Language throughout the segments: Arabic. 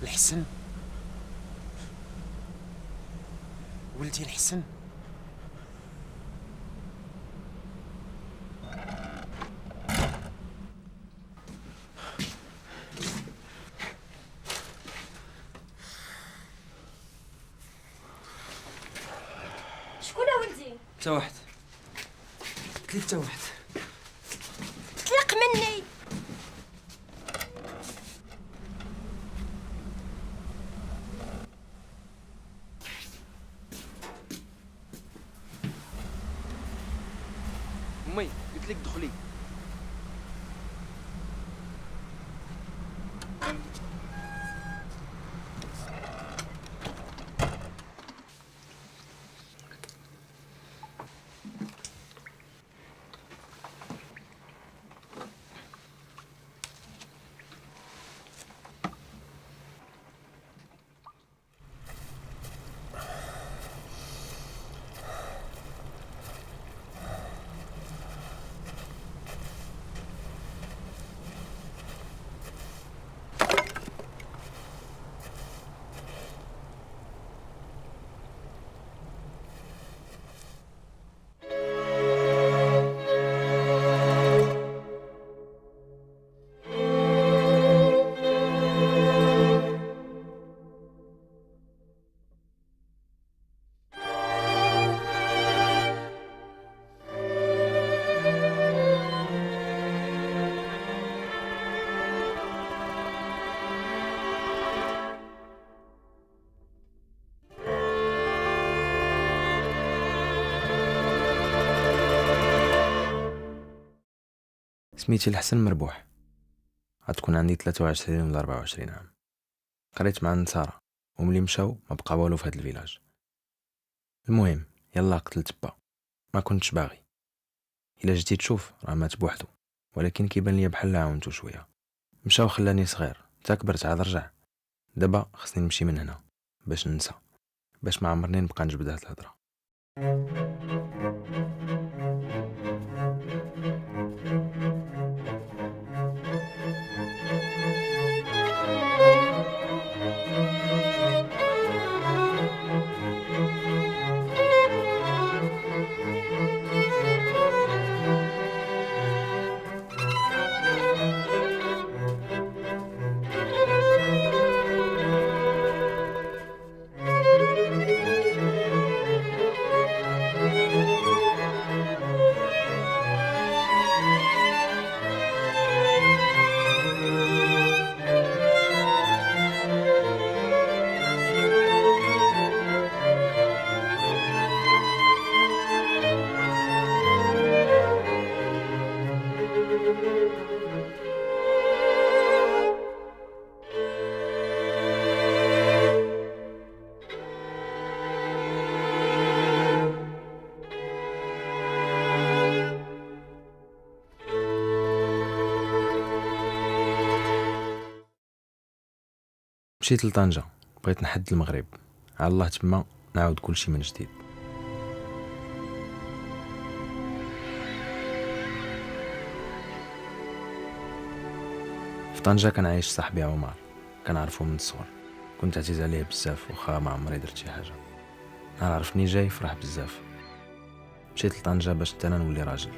الحسن ولدي الحسن. شكون ولدي؟ تا واحد قلت لك تا واحد. طلق مني. امي قلت لك دخلي. سميتي الحسن مربوح، غتكون عندي 23 ولا 24 عام. قريت مع النصارى وملي مشاو ما بقى والو في هاد الفيلاج. المهم يلا قتلت با، ما كنتش باغي. الا جيتي تشوف راه مات بوحدو، ولكن كيبان ليا بحال عاونتو شويه. مشاو خلاني صغير، تا كبرت عاد رجع. دابا خصني نمشي من هنا باش ننسى، باش ما عمرني نبقى نجبد هاد الهضره. مشيت لطنجة، بغيت نحد المغرب، على الله تما نعاود كلشي من جديد. في طنجة كان عايش صاحبي عمر، كنعرفو من الصغر، كنت عزيز عليه بزاف وخا ما عمري درت شي حاجه. نهار عرفني جاي فرح بزاف. مشيت لطنجة باش حتى انا نولي راجل.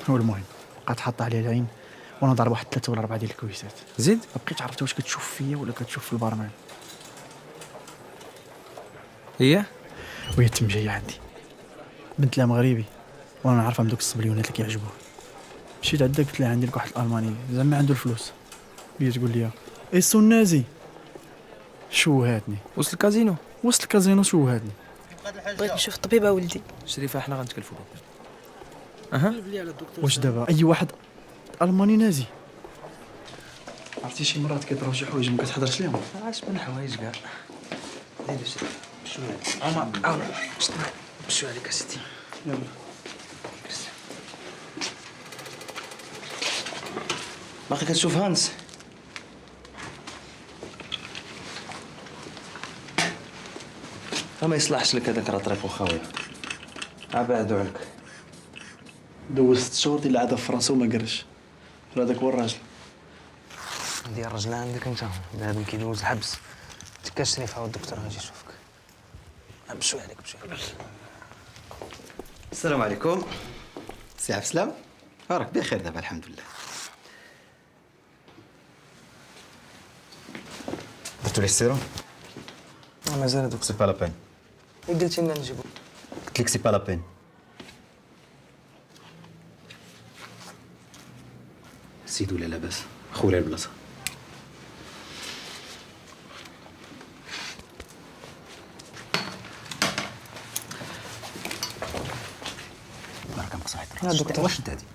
هو المهم بقات حاطه عليه العين وانا ضارب واحد 3 ولا 4 ديال الكويسات. زيد ما بقيتش عرفت واش كتشوف فيا ولا كتشوف في البرمان. هي وهي تم جايه عندي بنت لها مغربي وانا عارفه من دوك الصبليونات اللي كيعجبوه. مشيت عندها قلت لها عندي لك واحد الالماني زعما عنده الفلوس. هي تقول لي السو النازي شوهاتني. وصل الكازينو. وسط الكازينو شوهاتني. بغيت نشوف الطبيبه ولدي. شريفه حنا غنتكلفوا بك. واش دابا اي واحد الماني نازي؟ عرفتي شي مرات كيطراو شي حوايج ما كتحضرش ليهم. عاش من حوايج كاع. زيد شريف شويه. عمر عاود شويه عليك اسيدي. يلا باقي كتشوف هانس؟ ما يصلحش لك هذاك راه طريقو خاويه. بعدو عليك. دوزت 6 شهور ديال العاده في فرنسا وما قرش. هذاك هو الراجل. ديال الرجل عندك انت، بنادم كيدوز الحبس. تكا شريف هاو الدكتور غادي يشوفك. بشوي عليك بشوي عليك. السلام عليكم. سي عبد السلام، راك بخير دابا الحمد لله. درتو لي السيروم؟ مازال دوك. سي با لا بين. قلتي لنا نجيبو. قلت لك سي با لا بين. سيد ولا لاباس؟ خويا البلاصه. بارك الله صحيح. لا دكتور. واش انت هادي؟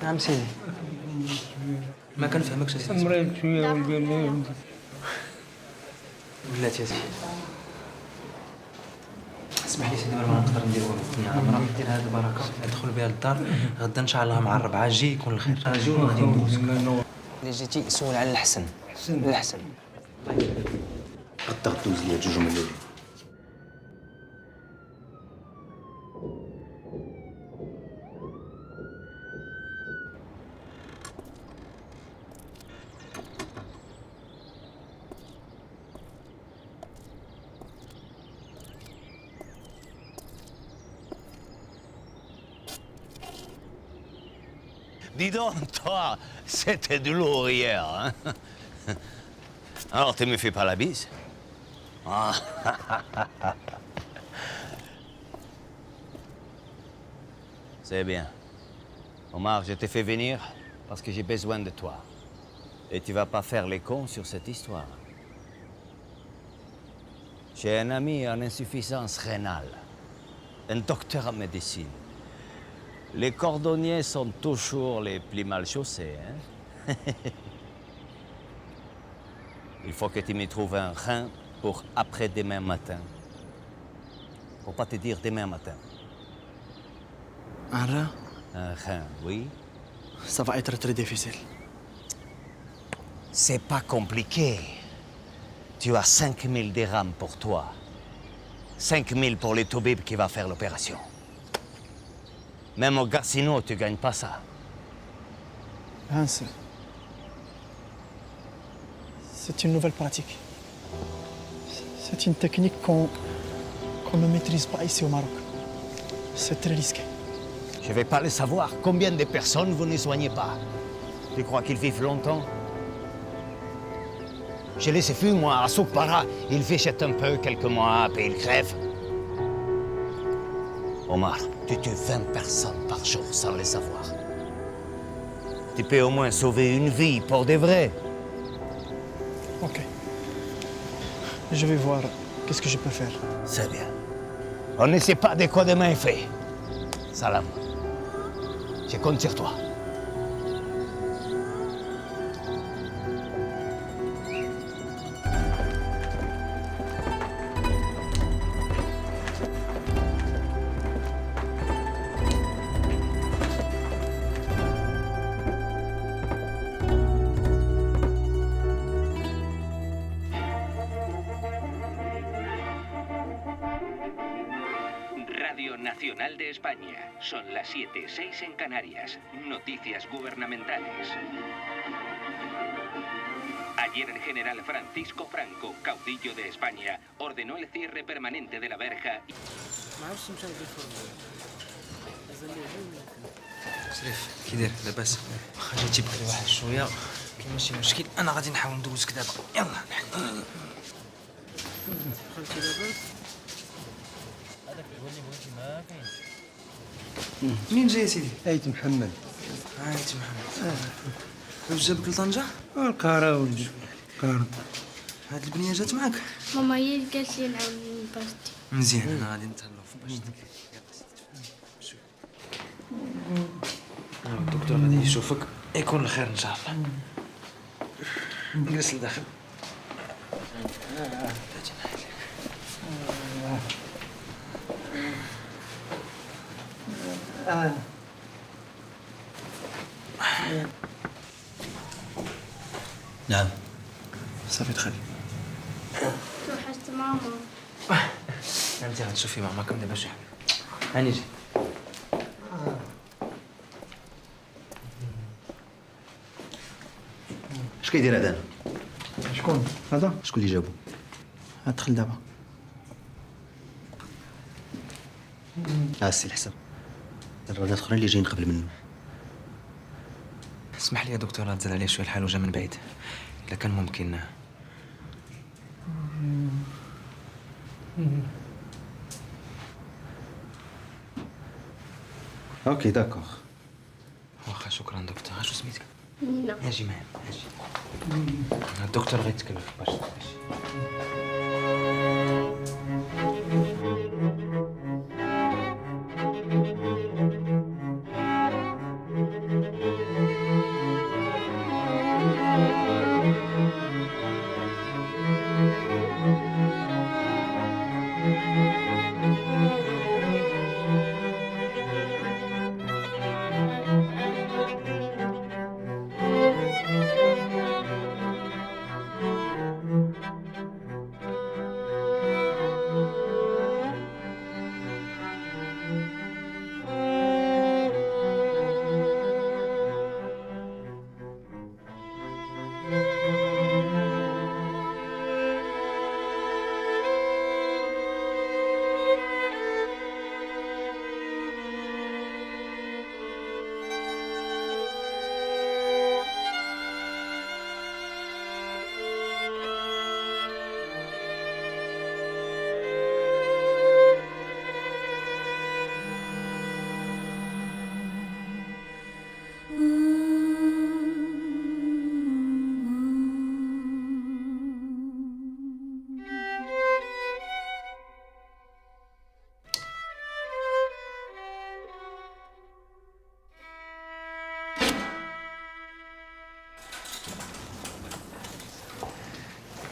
نعم سيدي. ما كنفهمكش اسيدي. مريض شويه ولات يا سيدي. اسمح لي سيدي، ما نقدر ندير والو. عمرها ندير هذه البركه ندخل بها للدار. غدا ان شاء الله مع الربعه جي يكون الخير. جي وغادي ندوزك. اللي جيتي سول على الحسن. الحسن. غدا غدوز ليا 2 جمل الاولين. Dis donc, toi, c'était de lourd hier, hein? Alors, tu me fais pas la bise? Ah. C'est bien. Omar, je t'ai fait venir parce que j'ai besoin de toi. Et tu vas pas faire les cons sur cette histoire. J'ai un ami en insuffisance rénale, un docteur en médecine. Les cordonniers sont toujours les plus mal chaussés, hein? Il faut que tu me trouves un rein pour après-demain matin. Pour pas te dire demain matin. Un rein? Un rein, oui. Ça va être très difficile. C'est pas compliqué. Tu as 5 000 dirhams pour toi. 5 000 pour le toubib qui va faire l'opération. Même au casino, tu gagnes pas ça. Hans, c'est une nouvelle pratique. C'est une technique qu'on ne maîtrise pas ici au Maroc. C'est très risqué. Je vais pas le savoir. Combien de personnes vous ne soignez pas? Tu crois qu'ils vivent longtemps? Je les ai vus, moi, à Soukpara. Ils végètent un peu quelques mois, puis ils crèvent. Omar, tu tues 20 personnes par jour sans le savoir. Tu peux au moins sauver une vie pour de vrai. Ok. Je vais voir qu'est-ce que je peux faire. C'est bien. On ne sait pas de quoi demain est fait. Salam. Je compte sur toi. Radio Nacional de España. Son las 7:06 en Canarias. Noticias gubernamentales. Ayer el general Francisco Franco, caudillo de España, ordenó el cierre permanente de la verja. شريف كي داير لاباس؟ واخا جيتي بغي واحد شويه ماشي مشكل، انا غادي نحاول ندوزك دابا. يلا نحل. منين جاي سيدي؟ ايت محمد. عايت محمد. واش جابك لطنجة؟ القارة ولدي القارة. هاد البنية جات معاك؟ ماما هي اللي قالت لي نعاود نباستي. مزيان، انا غادي نتهلاو في باشتك. الدكتور غادي يشوفك، يكون الخير ان شاء الله. جلس لداخل. نعم. صافي دخل. توحشت ماما. انت غتشوفي ماماك دابا شي حاجه. هاني جي. اش كيدير هذا؟ شكون هذا؟ شكون اللي جابو؟ ادخل دابا. السي الحسن. الرجال الاخرين اللي جايين قبل منه. اسمح لي يا دكتور، نزل عليه شويه الحال وجا من بعيد. الا كان ممكن. اوكي داكوغ. واخا شكرا دكتور. شو سميتك؟ نينا. اجي معايا اجي. الدكتور غيتكلف باش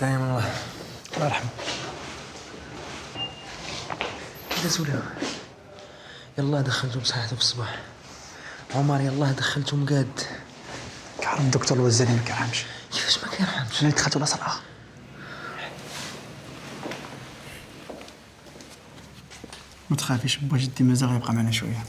دايم الله يرحمه. دازو لها. يلاه دخلتهم صحيحتو في الصباح. عمر يلاه دخلتهم قاد. كعرف الدكتور الوزاني ما كيرحمش. كيفاش ما كيرحمش؟ انا دخلت ولا صرعه. ما تخافيش با جدي مازال غيبقى معنا شويه.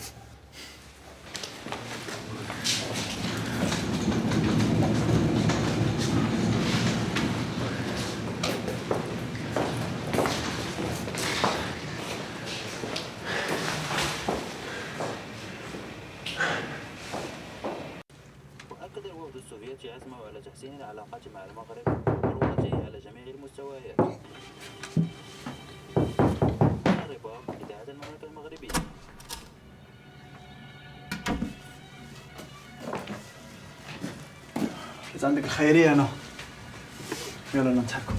أكد الوفد السوفيتي عزمه على تحسين العلاقات مع المغرب والوضعه على جميع المستويات. الرباط باتحاد المملكة المغربية. إذا عندك الخيريه انا. يلا نضحكوا.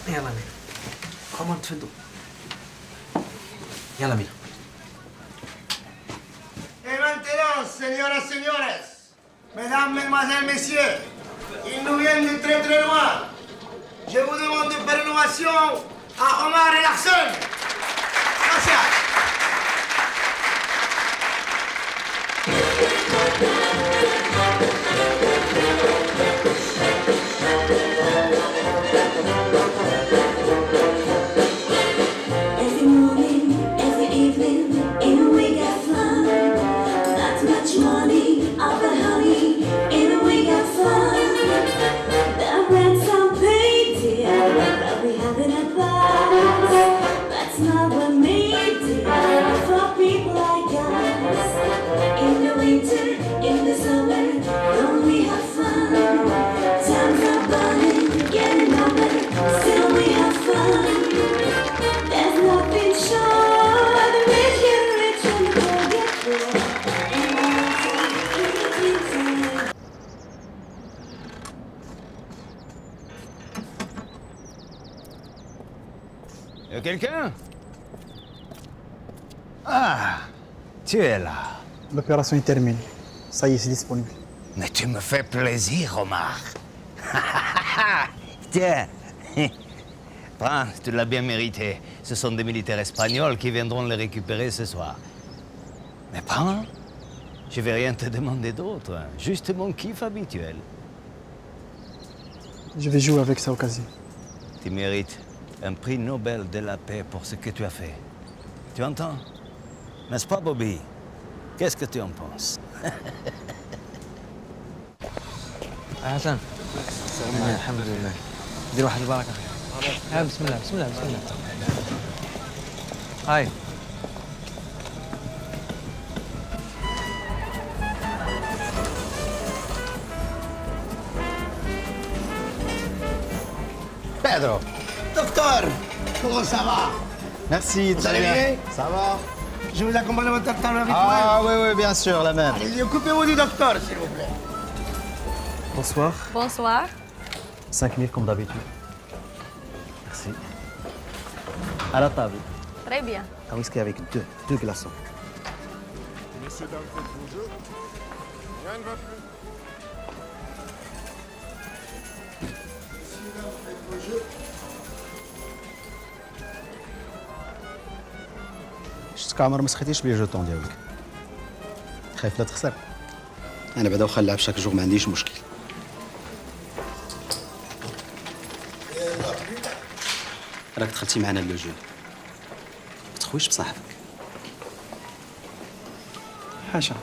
يلا مين. عمر تفضل. يلا مين. Et maintenant, señoras, señores, mesdames, mesdemoiselles, messieurs, ils nous viennent de très très loin. Je vous demande de faire une ovation à Omar et Larsen. Gracias. Every morning, every evening, in a week at fun. Not much money, hate for people like us. In the winter, in the summer, don't we have fun? Times are burning, getting older, still we have fun. There's nothing short of rich get rich and poor get poor. And Y'a quelqu'un? Ah, tu es là. L'opération est terminée. Ça y est, c'est disponible. Mais tu me fais plaisir, Omar. Tiens, prends, tu l'as bien mérité. Ce sont des militaires espagnols qui viendront le récupérer ce soir. Mais prends, je vais rien te demander d'autre. Juste mon kiff habituel. Je vais jouer avec ça au casier. Tu mérites un prix Nobel de la paix pour ce que tu as fait. Tu entends? N'est-ce pas, Bobby? Qu'est-ce que tu en penses? حسن الحمد لله دير واحد البركه بسم الله بسم الله بسم الله هاي Pedro. Docteur, comment ça va? Merci, Vous allez bien? Ça va? Je vous accompagne à votre traitement habituel. Ah oui, oui, bien sûr, la même. Allez, occupez-vous du docteur, s'il vous plaît. Bonsoir. Bonsoir. 5000 comme d'habitude. Merci. À la table. Très bien. Un whisky avec deux glaçons. Messieurs, dames, faites vos jeux. Rien ne va plus. Messieurs, dames, faites vos jeux. شفتك عمر ما سخيتيش بلي جوطون ديالك. خايف لا تخسر. انا بعدا واخا نلعب شاك جوغ ما عنديش مشكل. راك دخلتي معنا لو جو. ما تخويش بصاحبك. حاشا.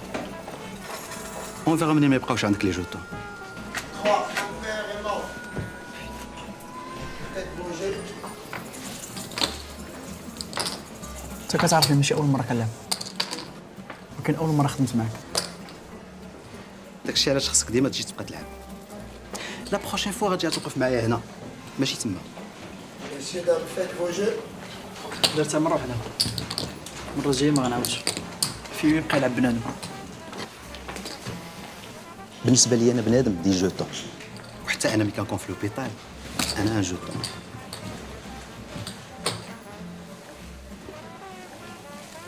اون فيغا منين ما يبقاوش عندك لي جوطون. 3, un père est mort. Faites vos jeux. انت كتعرفني ماشي اول مره كنلعب، ولكن اول مره خدمت معاك. داكشي علاش خصك ديما تجي تبقى تلعب. لا بروشين فوا غتجي توقف معايا هنا ماشي تما. Messieurs, dames, faites vos jeux. درتها مره واحده، المره الجايه ما غنعاودش. في يبقى يلعب بنادم. بالنسبه لي انا بنادم دي جوطون، وحتى انا ملي كنكون في لوبيطال انا ان جوطون.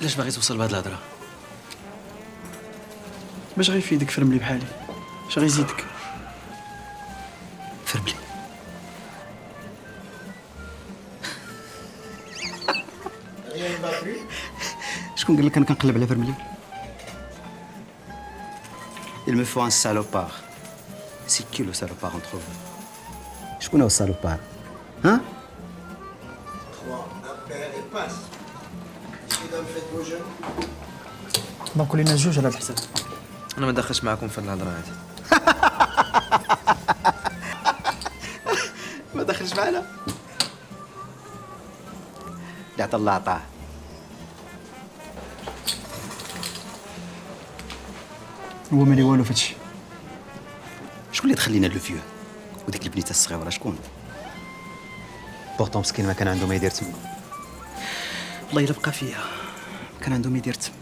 علاش باغي توصل بهاد الهضره؟ باش غيفيدك فرملي بحالي، اش غيزيدك؟ فرملي. Rien ne va plus. شكون قال لك انا كنقلب على فرملي؟ Il me faut un salopard. C'est qui le salopard entre vous? شكون هو السالوبار؟ ها؟ 3, un père et passe. Messieurs, dames, faites vos jeux. دونك ولينا جوج على هاد الحساب. انا ما داخلش معكم في الهضره هذه. ما دخلش معنا. اللي عطا الله عطاه. هو مالي والو فهادشي. شكون اللي دخل لينا لو فيو؟ وديك البنيته الصغيره شكون؟ بورتون مسكين ما كان عنده ما يدير تما. والله الا بقى فيها كان عنده ما يدير تما.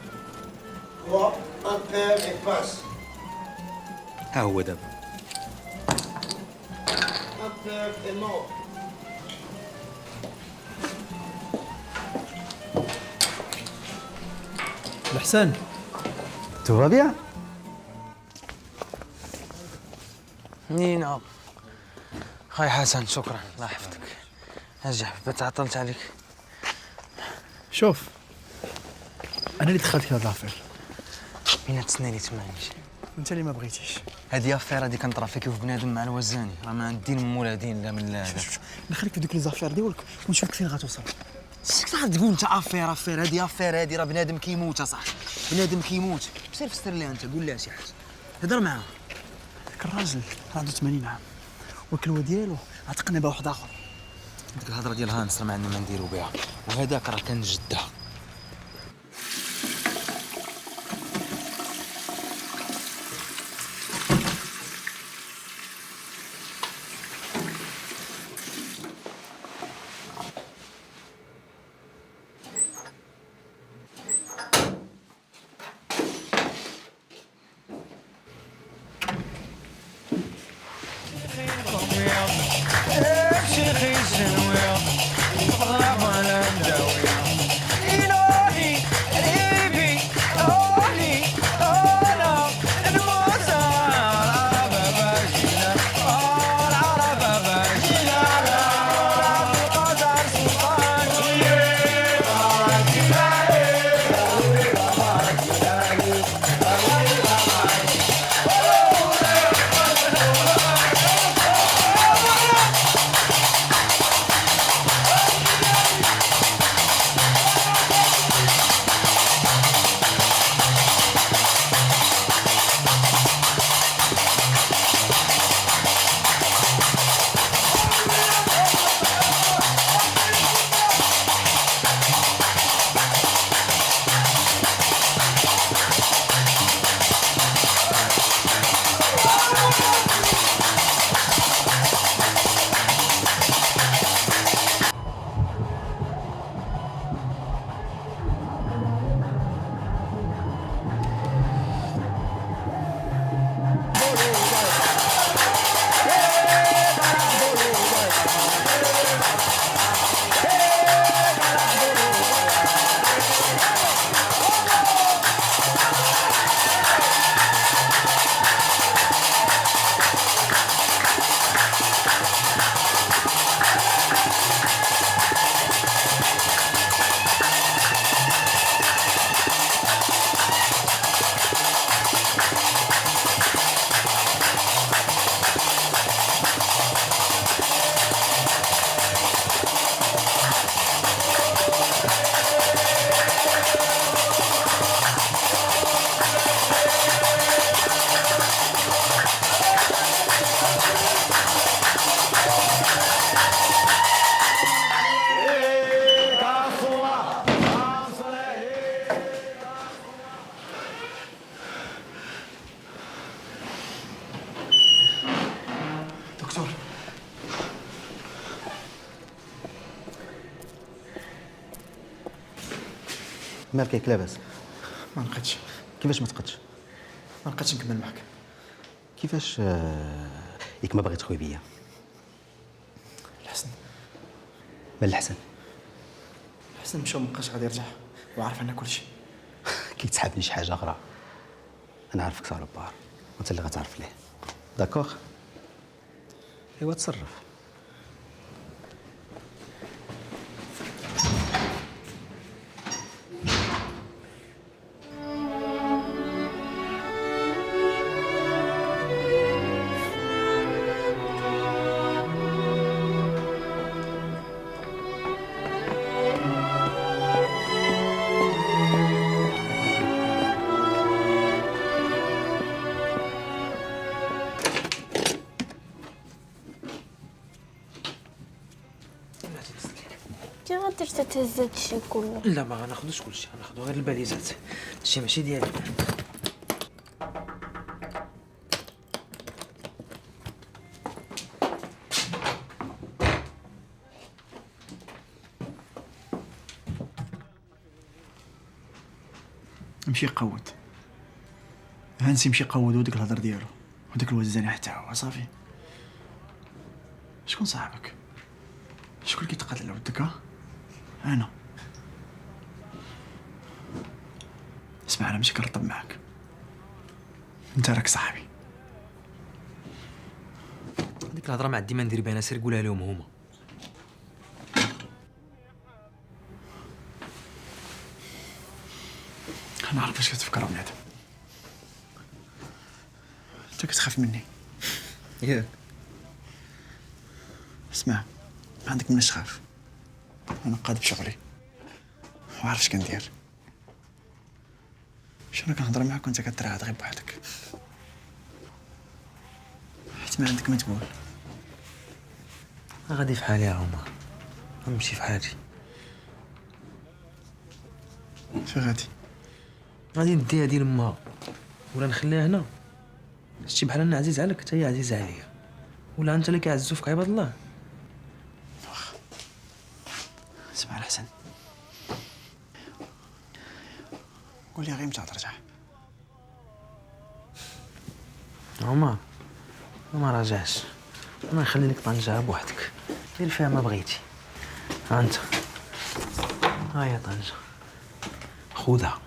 3, un père et passe. ها هو دابا. Un père est mort. الحسن. تو فا بيان؟ نعم. خاي حسن شكرا الله يحفظك. اجي حبيبي تعطلت عليك. شوف، انا اللي دخلتك لهاد لافير. بينا تسناني تما نمشي. انت اللي ما بغيتيش. هادي افير هادي كنطرا فيك وفي بنادم مع الوزاني، راه ما عندي مولا دين لا من لا هذا. نخليك في دوك لي زافير ديالك ونشوف لك فين غتوصل. شنو غتقول انت افير هادي افير هادي راه بنادم كيموت اصاحبي. بنادم كيموت. سير فسر ليها انت قول لها شي حاجه. هضر معاه. داك الراجل راه عنده 80 عام والكلوه ديالو عتقنا بها واحد اخر. ديك الهضره ديال هانس راه ما عندنا ما نديرو بها، وهذاك راه كان جده مالك ياك لاباس؟ ما نقدش. كيفاش ما تقدش؟ ما نقدش نكمل معك. كيفاش ياك ما باغي تخوي بيا؟ الحسن ما الحسن؟ الحسن مشى ومابقاش غادي يرجع وعارف عنا كلشي. كي تسحبني شي حاجه اخرى انا عارفك صالوبار وانت اللي غتعرف ليه. داكوغ؟ ايوا تصرف. انت غادي تهز هادشي كله. لا ما غناخدوش كلشي، غناخدو غير الباليزات. هادشي ماشي ديالي. مشي قود هانسي، مشي قود وديك الهضر ديالو وديك الوزاني حتى هو صافي. شكون صاحبك؟ شكون كيتقاتل على ودك؟ ها انا. اسمع انا ماشي كنرطب معاك، انت راك صاحبي. ديك الهضره ما عندي ما ندير بها، انا سير قولها لهم هما. انا عارف اش كتفكر بنادم، انت كتخاف مني ياك؟ اسمع ما عندك مناش تخاف، انا قاد بشغلي وعارف اش كندير. شنو انا كنهضر معاك وانت كتراعد غير بوحدك، حيت ما عندك ما تقول. غادي في حالي يا عمر، غنمشي في حالي. فين غادي؟ غادي نديها ديال امها ولا نخليها هنا. شتي بحال انا عزيز عليك حتى هي عزيزه عليا، ولا انت اللي كيعزو فيك عباد الله. اسمع الحسن، قول لي غير متى ترجع. عمر ما راجعش، انا نخلي لك طنجة بوحدك دير فيها ما بغيتي. ها انت، ها هي طنجة، خذها.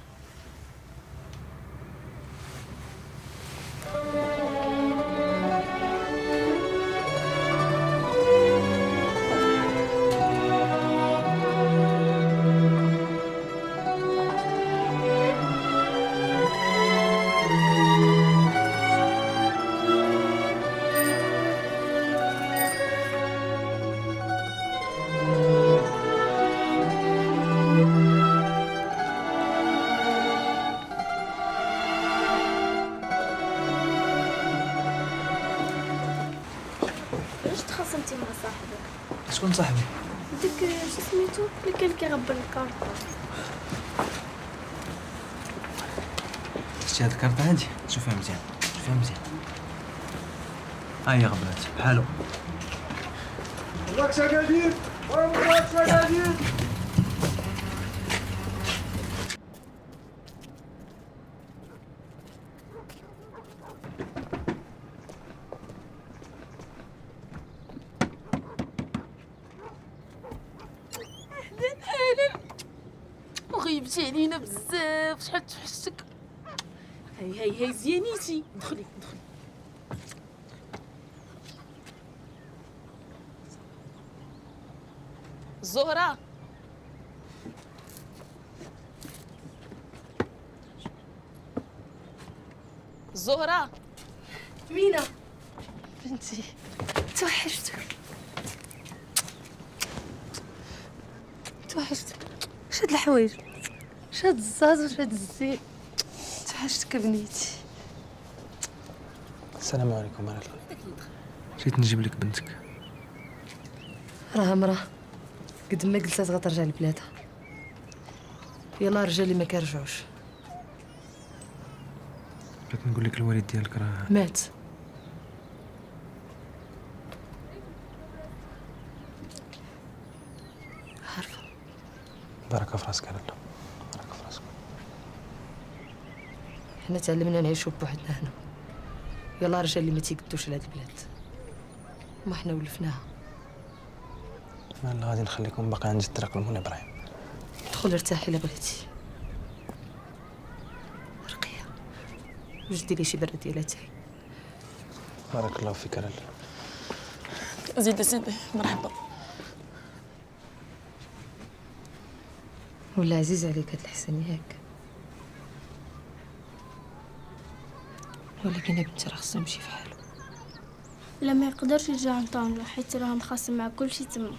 علاش تخاصمتي مع صاحبك؟ شكون صاحبي؟ داك شو سميتو اللي كان كيغبر الكارطة. شتي هاد الكارطة هادي، شوفيها مزيان، شوفيها مزيان. ها هي غبرات بحالو. وغيبتي علينا بزاف، شحال توحشتك. هاي زيانيتي، دخلي دخلي. زهرة، زهرة مينا بنتي، توحشتك. توحشتك. شاد الحوايج، شاد الزاز وشاد الزين. توحشتك بنيتي. السلام عليكم ورحمة الله. جيت نجيب لك بنتك. راها مراه قد ما قلت غترجع لبلادها، يلا رجالي ما كيرجعوش. بغيت نقول لك الوالد ديالك راه مات. عارفه. بارك في راسك لاله، بارك في راسك. حنا تعلمنا نعيشوا بوحدنا هنا. يلا رجال اللي ما تيقدوش لهاد البلاد، ما حنا ولفناها. لا غادي نخليكم باقي عند الطريق لمون ابراهيم. دخل ارتاحي الا بغيتي. رقيه وجدي لي شي برد ديال اتاي. بارك الله فيك لاله. زيدي مرحبا. ولا عزيز عليك هاد الحسن ياك؟ ولكن بنتي راه خصو يمشي فحالو. لا ما يقدرش يرجع لطنجة حيت راه مخاصم مع كلشي تما.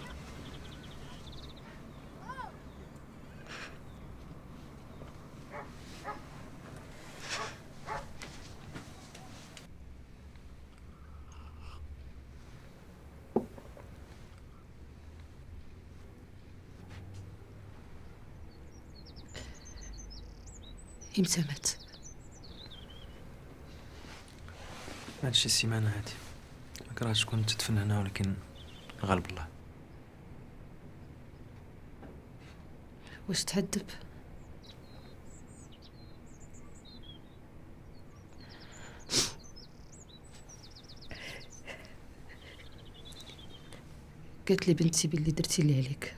امتى مات؟ هادشي السيمانه هادي. ما كرهتش تكون تدفن هنا، ولكن غالب الله. واش تهذب؟ قالت لي بنتي باللي درتي اللي عليك،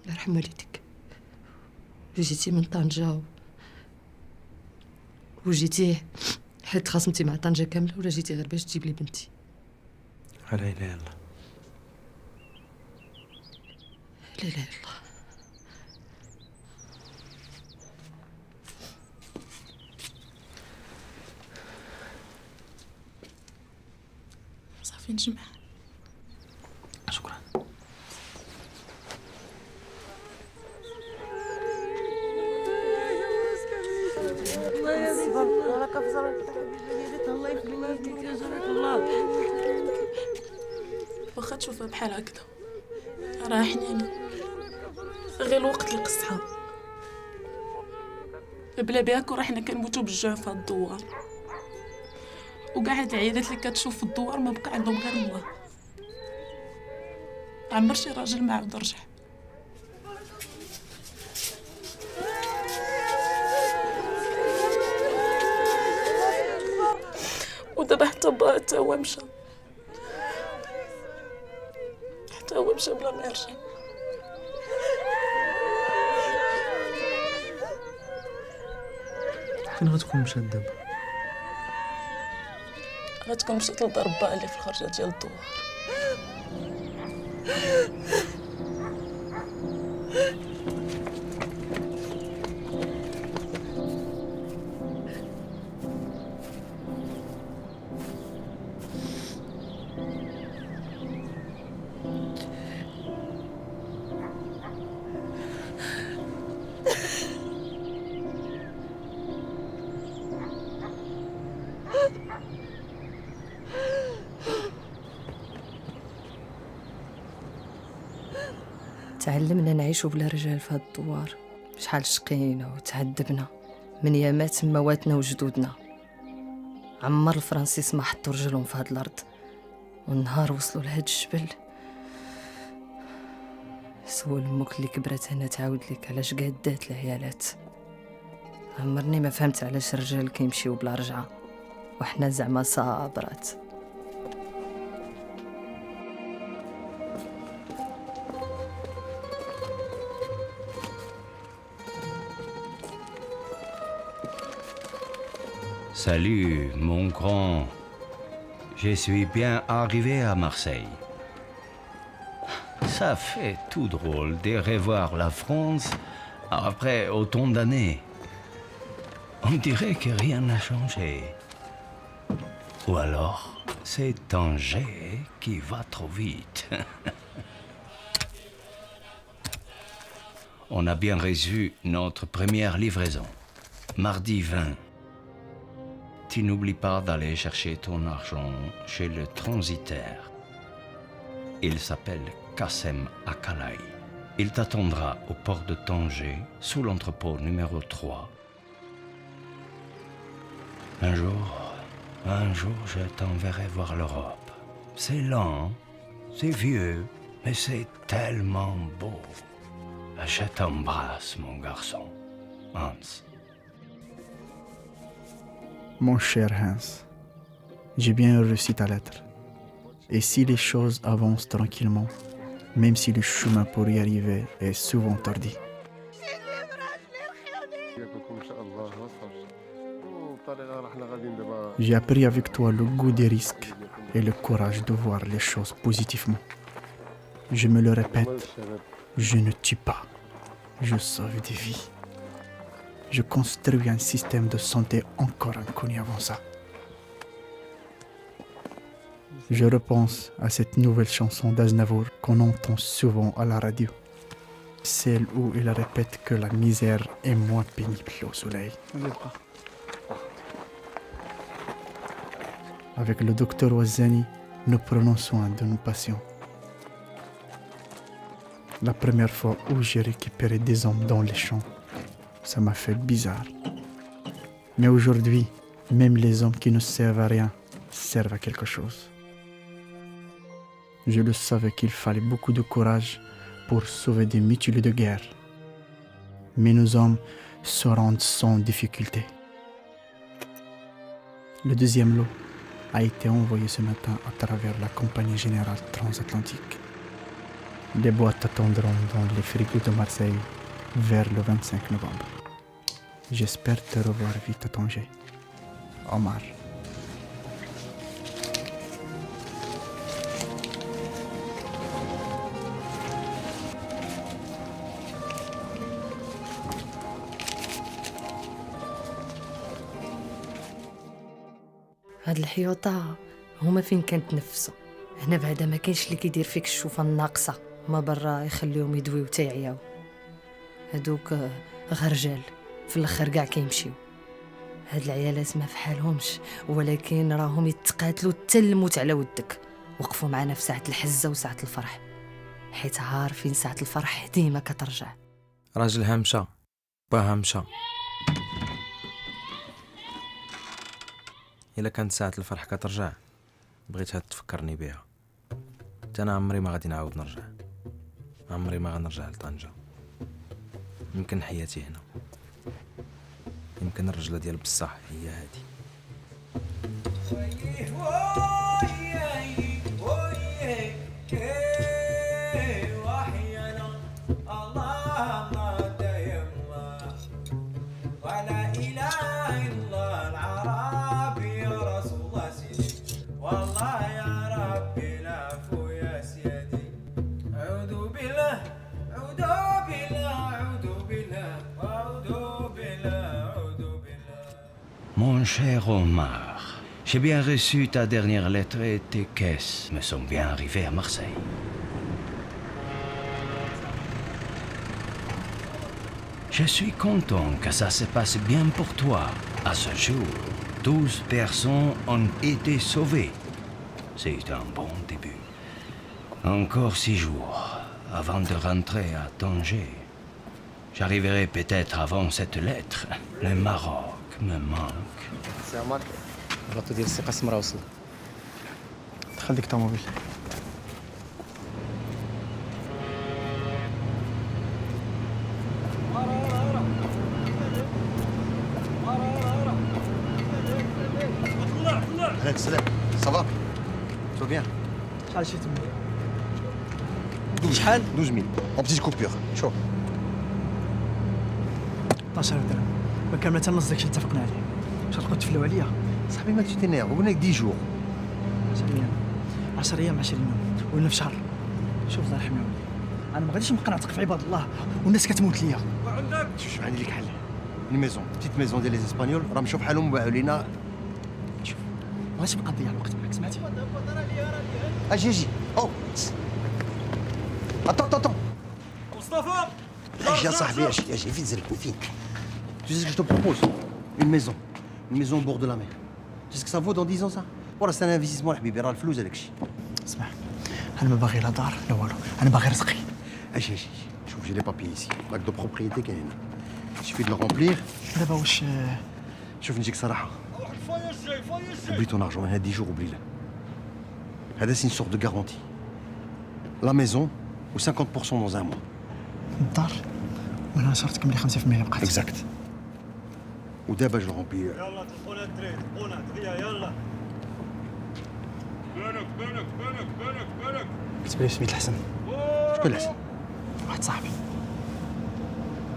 يرحم والديك. جيتي من طنجة وجيتي حيت تخاصمتي مع طنجة كاملة، ولا جيتي غير باش تجيب لي بنتي؟ لا اله الا الله. لا اله الا الله. صافي نجمع. شكرا. واخا تشوفها بحال هكذا راه حنينه، غير الوقت اللي قصها. بلا بياك وراه حنا كنموتو بالجوع في هاد الدوار، وكاع هاد العيالات اللي كتشوف في الدوار ما بقى عندهم غير الله. عمر شي راجل ما عاود رجع. ودابا حتى هو مشى، حتى هو مشى بلا ما يرجع. فين غتكون مشات دابا؟ غتكون مشات لدار باها اللي في الخرجه ديال الدوار. تعلمنا نعيشوا بلا رجال في هاد الدوار. شحال شقينا وتعذبنا من يامات مواتنا وجدودنا. عمر الفرنسيس ما حطوا رجلهم في هاد الارض، والنهار وصلوا لهاد الجبل. سول امك اللي كبرت هنا تعاود لك علاش قادات العيالات. عمرني ما فهمت علاش الرجال كيمشيو بلا رجعه وحنا زعما صابرات. Salut, mon grand. Je suis bien arrivé à Marseille. Ça fait tout drôle de revoir la France après autant d'années. On dirait que rien n'a changé. Ou alors, c'est Tanger qui va trop vite. On a bien reçu notre première livraison. Mardi 20. Tu n'oublies pas d'aller chercher ton argent chez le transitaire. Il s'appelle Kassem Akalai. Il t'attendra au port de Tanger, sous l'entrepôt numéro 3. Un jour, je t'enverrai voir l'Europe. C'est lent, c'est vieux, mais c'est tellement beau. Je t'embrasse, mon garçon. Hans. Mon cher Hans, j'ai bien reçu ta lettre. Et si les choses avancent tranquillement, même si le chemin pour y arriver est souvent tordu. J'ai appris avec toi le goût des risques et le courage de voir les choses positivement. Je me le répète, je ne tue pas, je sauve des vies. Je construis un système de santé encore inconnu avant ça. Je repense à cette nouvelle chanson d'Aznavour qu'on entend souvent à la radio. Celle où il répète que la misère est moins pénible au soleil. Avec le docteur Ouazzani, nous prenons soin de nos patients. La première fois où j'ai récupéré des hommes dans les champs, ça m'a fait bizarre. Mais aujourd'hui, même les hommes qui ne servent à rien servent à quelque chose. Je le savais qu'il fallait beaucoup de courage pour sauver des mutilés de guerre. Mais nos hommes se rendent sans difficulté. Le deuxième lot a été envoyé ce matin à travers la compagnie générale transatlantique. Les boîtes attendront dans les frigos de Marseille vers le 25 novembre. J'espère te revoir vite à Tanger. Omar. هاد الحيوطة هما فين كنتنفسوا. هنا بعدا ما كاينش اللي كيدير فيك الشوفة الناقصة، ما برا يخليهم يدويو تيعياو. هادوك غرجال في الاخر كاع كيمشيو. هاد العيالات ما فحالهمش، ولكن راهم يتقاتلوا حتى الموت على ودك. وقفوا معنا في ساعة الحزة وساعة الفرح، حيت عارفين ساعة الفرح ديما كترجع. راجلها مشى، باها مشى. إلا كانت ساعة الفرح كترجع بغيتها تفكرني بها. حتى أنا عمري ما غادي نعاود نرجع، عمري ما غنرجع لطنجة. يمكن حياتي هنا، يمكن الرجلة ديال بصح هي هادي. Mon cher Omar, j'ai bien reçu ta dernière lettre et tes caisses me sont bien arrivées à Marseille. Je suis content que ça se passe bien pour toi. À ce jour, 12 personnes ont été sauvées. C'est un bon début. Encore 6 jours avant de rentrer à Tanger. J'arriverai peut-être avant cette lettre. Le Maroc me manque. سي عمر الباطو ديال السي قاسم راه وصل. دخل ديك الطوموبيل. عليك السلام. صافا تو بيان. شحال شي تما؟ شحال 12000 اون بتيت كوبور. شوف 12 درهم ما كامله حتى نص داكشي اللي اتفقنا عليه. واش غتبقاو تفلاو عليا؟ صاحبي ما تيتينير قلنا لك 10 جور. 10 ايام 20 يوم ولا في شهر. شوف الله يرحم والديك، انا ما غاديش نبقى نعتق في عباد الله والناس كتموت ليا. شوف عندي لك حل. الميزون بتيت ميزون ديال لي اسبانيول راهم مشاو بحالهم وباعوا لينا. شوف ما غاديش نبقى نضيع الوقت معاك، سمعتي؟ اجي او اتون مصطفى اجي يا صاحبي اجي فين زلكو فين. Tu sais ce que je te propose? Une maison au bord de la mer. Tu sais ce que ça vaut dans 10 ans ça? وراه c'est un investissement حبيبي، راه الفلوس هذاك الشيء. اسمع انا ما باغي لا دار لا والو، انا باغي رزقي. اجي شوف جي لي بابي ici. لاك دو بروبريتي كاين. suffit de le remplir. دابا واش شوف نجيك صراحه. oublie ton argent هاد 10 jours oublie le. هذا c'est une sorte de garantie. La maison ou 50% dans un mois. الدار وانا شرطك ملي 5% بقات. Exact. ودابا جو الغومبيور. يلا تلقونا الدري تلقونا دريه يلا. بالك. كتب لي سميت الحسن. شكون الحسن؟ واحد صاحبي.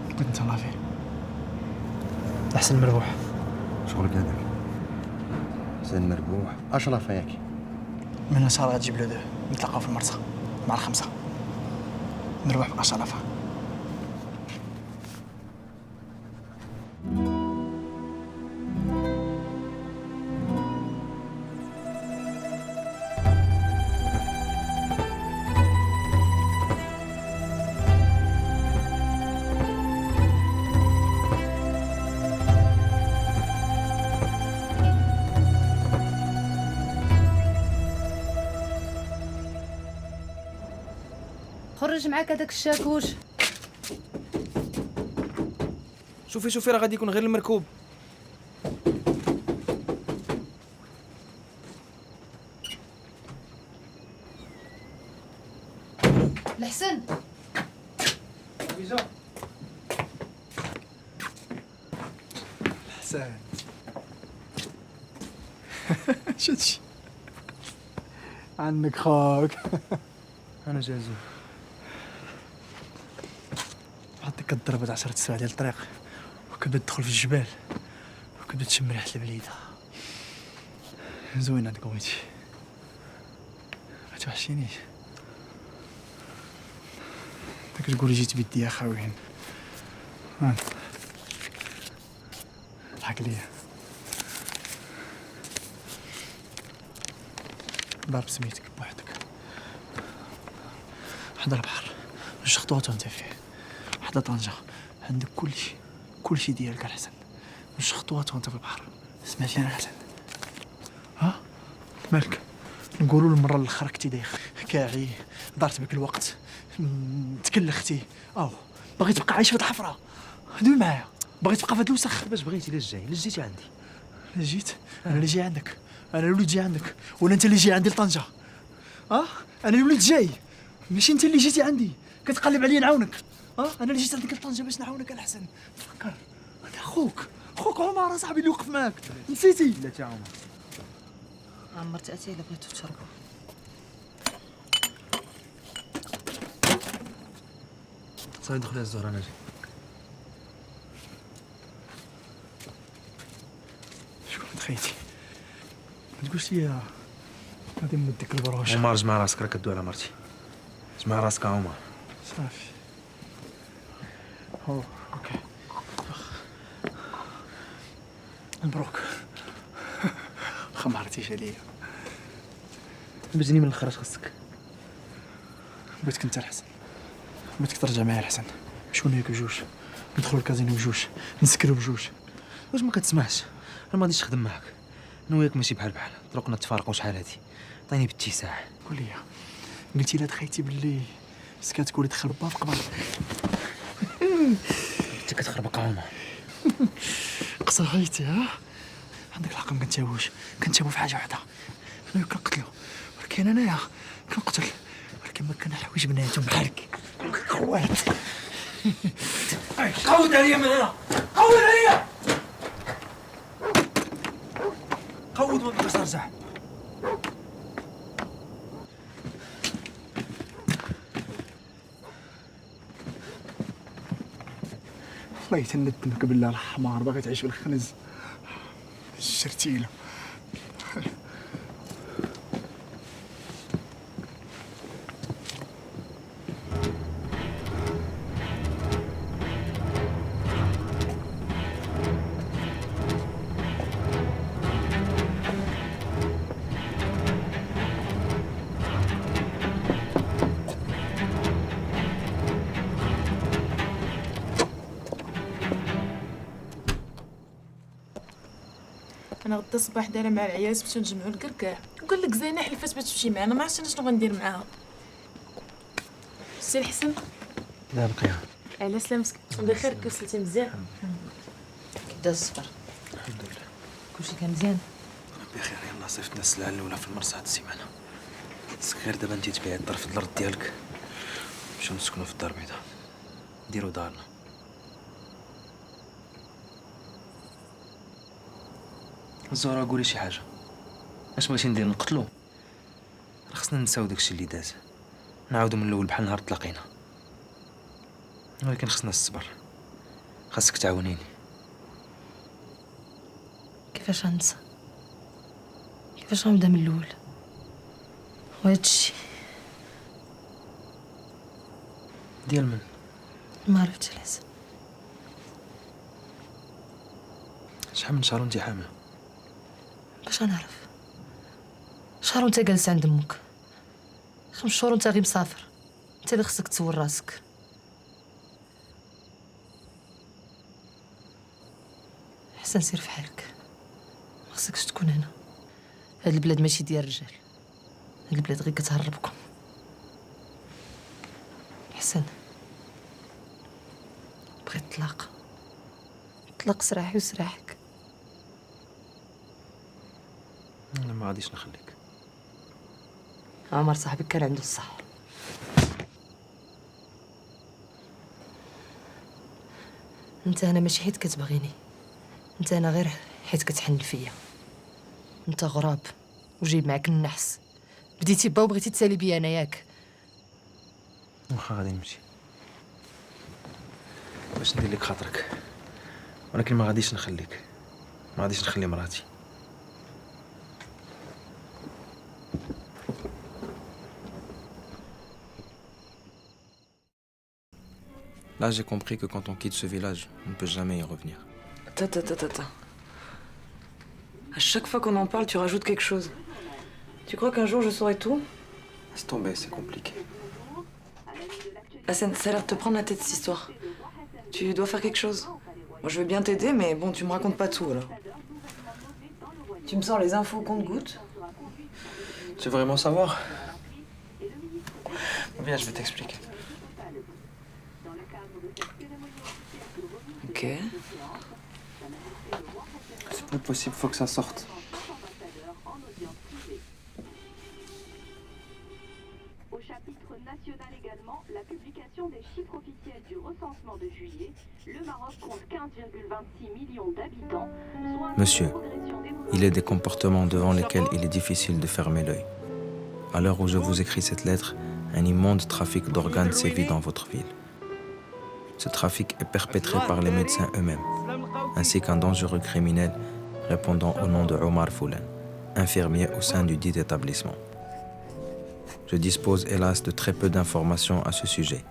كنت نتهلا فيه. الحسن مربوح. شغلك هذاك؟ حسن مربوح اشرف ياك. من نهار غتجيب له دو نتلاقاو في المرسى مع الخمسة. نروح بقى شرفة. خرج معاك هذاك الشاكوش. شوفي راه غادي يكون غير المركوب. الحسن حسن شتشي عنك خوك. انا جازو. عطيك كضربت 10 سوايع ديال الطريق وكبدات تدخل في الجبال وكبدات تشم ريحة البليدة. زوين عندك خويتي. متوحشينيش. انت كتقولي جيت بيدي يا خاوين. ضحك ليا. ضرب سميتك بوحدك حدا البحر 2 خطوات وانت فيه. حدا طنجة عندك كلشي ديالك الحسن. 2 خطوات وانت في البحر. سمعتي انا الحسن؟ ها مالك؟ نقولوا المره الاخرى كنتي دايخ كاعي دارت بك الوقت تكلختي باغي تبقى عايش في الحفره. دوي معايا باغي تبقى في هاد الوسخ. باش بغيتي لاش جاي؟ لاش جيتي عندي؟ لا جيت انا اللي جاي عندك. انا اللي وليت جاي عندك ولا انت اللي جاي عندي لطنجة؟ انا اللي وليت جاي ماشي انت اللي جيتي عندي كتقلب عليا نعاونك. انا اللي جيت عندك لطنجة باش نعاونك الحسن. تفكر انا اخوك عمر صاحبي اللي وقف معاك. نسيتي؟ لا تا عمر. عمرت اتاي الا بغيتو تشربوا. صافي دخلي الزهر انا جاي. شكون تخيتي؟ ما تقولش لي غادي نمدك البروشه. عمر جمع راسك راه كدوي على مرتي. جمع راسك عمر. صافي اوكي مبروك. خمرتيش عليا. بجني من الاخر اش خصك؟ بغيتك انت الحسن. بغيتك ترجع معايا الحسن. شكون هيك بجوج ندخلوا الكازينو بجوج نسكروا بجوج. واش ما كتسمعش؟ انا ما غاديش نخدم معاك. انا وياك ماشي بحال طرقنا تفارقوا شحال هادي. عطيني باتساع. قول لي قلتي لا تخيتي باللي سكات كولي تخربها في قبر. انت كتخربق عمر. قصايتي عندك الحق. ما كنتابوش في حاجه وحده. حنا كنقتلو ولكن انايا كنقتل ولكن ما كنحويج بناتهم بحالك خوات. قود عليا من هنا. قود عليا. قود ما بغيتش نرجع. الله يتندمك بالله الحمار باغي تعيش بالخنز. الشرتيله. انا غدا الصباح دايره مع العيال باش نجمعوا الكركاع. وقال لك زينه حلفات باش تمشي معنا. ما عرفتش انا شنو غندير معاها. سي الحسن لا بقيها. على سلامتك. بخير كسلتي مزيان؟ كدا الصفر. الحمد لله كلشي كان مزيان. بخير. يلاه صيفطنا السلعه الاولى في المرسى هاد السيمانه. غير دابا انت تبيعي الدار في الارض ديالك. نمشيو نسكنوا في الدار البيضاء. نديرو دارنا. الزهرة قولي شي حاجة. اش بغيتي ندير نقتلو؟ خصنا ننساو داكشي اللي داز، نعاودو من الاول بحال نهار تلاقينا. ولكن خصنا الصبر. خاصك تعاونيني. كيفاش غنسى؟ كيفاش غنبدا من الاول؟ وهادشي ديال من؟ ما عرفتش علاش. شحال من شهر وانت حاملة؟ باش غنعرف؟ شهر وانت جالس عند امك، 5 شهور وانت غير مسافر. انت اللي خصك تسول راسك. حسن سير في حالك، ما خصكش تكون هنا. هاد البلاد ماشي ديال الرجال، هاد البلاد غير كتهربكم. حسن بغيت طلاق، طلق سراحي وسراحك. انا ما غاديش نخليك. عمر صاحبك كان عنده الصح. انت انا ماشي حيت كتبغيني، انت انا غير حيت كتحن فيا. انت غراب وجايب معاك النحس. بديتي با وبغيتي تسالي بيا انا ياك. واخا غادي نمشي باش ندير لك خاطرك، ولكن ما غاديش نخليك، ما غاديش نخلي مراتي. Là, j'ai compris que quand on quitte ce village, on ne peut jamais y revenir. Attends. À chaque fois qu'on en parle, tu rajoutes quelque chose. Tu crois qu'un jour je saurai tout? Laisse tomber, c'est compliqué. Hassan, ça a l'air de te prendre la tête cette histoire. Tu dois faire quelque chose. Moi, je veux bien t'aider, mais bon, tu me racontes pas tout alors. Tu me sors les infos au compte-gouttes. Tu veux vraiment savoir? Viens, je vais t'expliquer. Ok. C'est plus possible, faut que ça sorte. Au chapitre national également, la publication des chiffres officiels du recensement de juillet, le Maroc compte 15,26 millions d'habitants, soit... Monsieur, il est des comportements devant lesquels il est difficile de fermer l'œil. À l'heure où je vous écris cette lettre, un immonde trafic d'organes sévit dans votre ville. Ce trafic est perpétré par les médecins eux-mêmes, ainsi qu'un dangereux criminel répondant au nom de Omar Foulen, infirmier au sein du dit établissement. Je dispose hélas de très peu d'informations à ce sujet,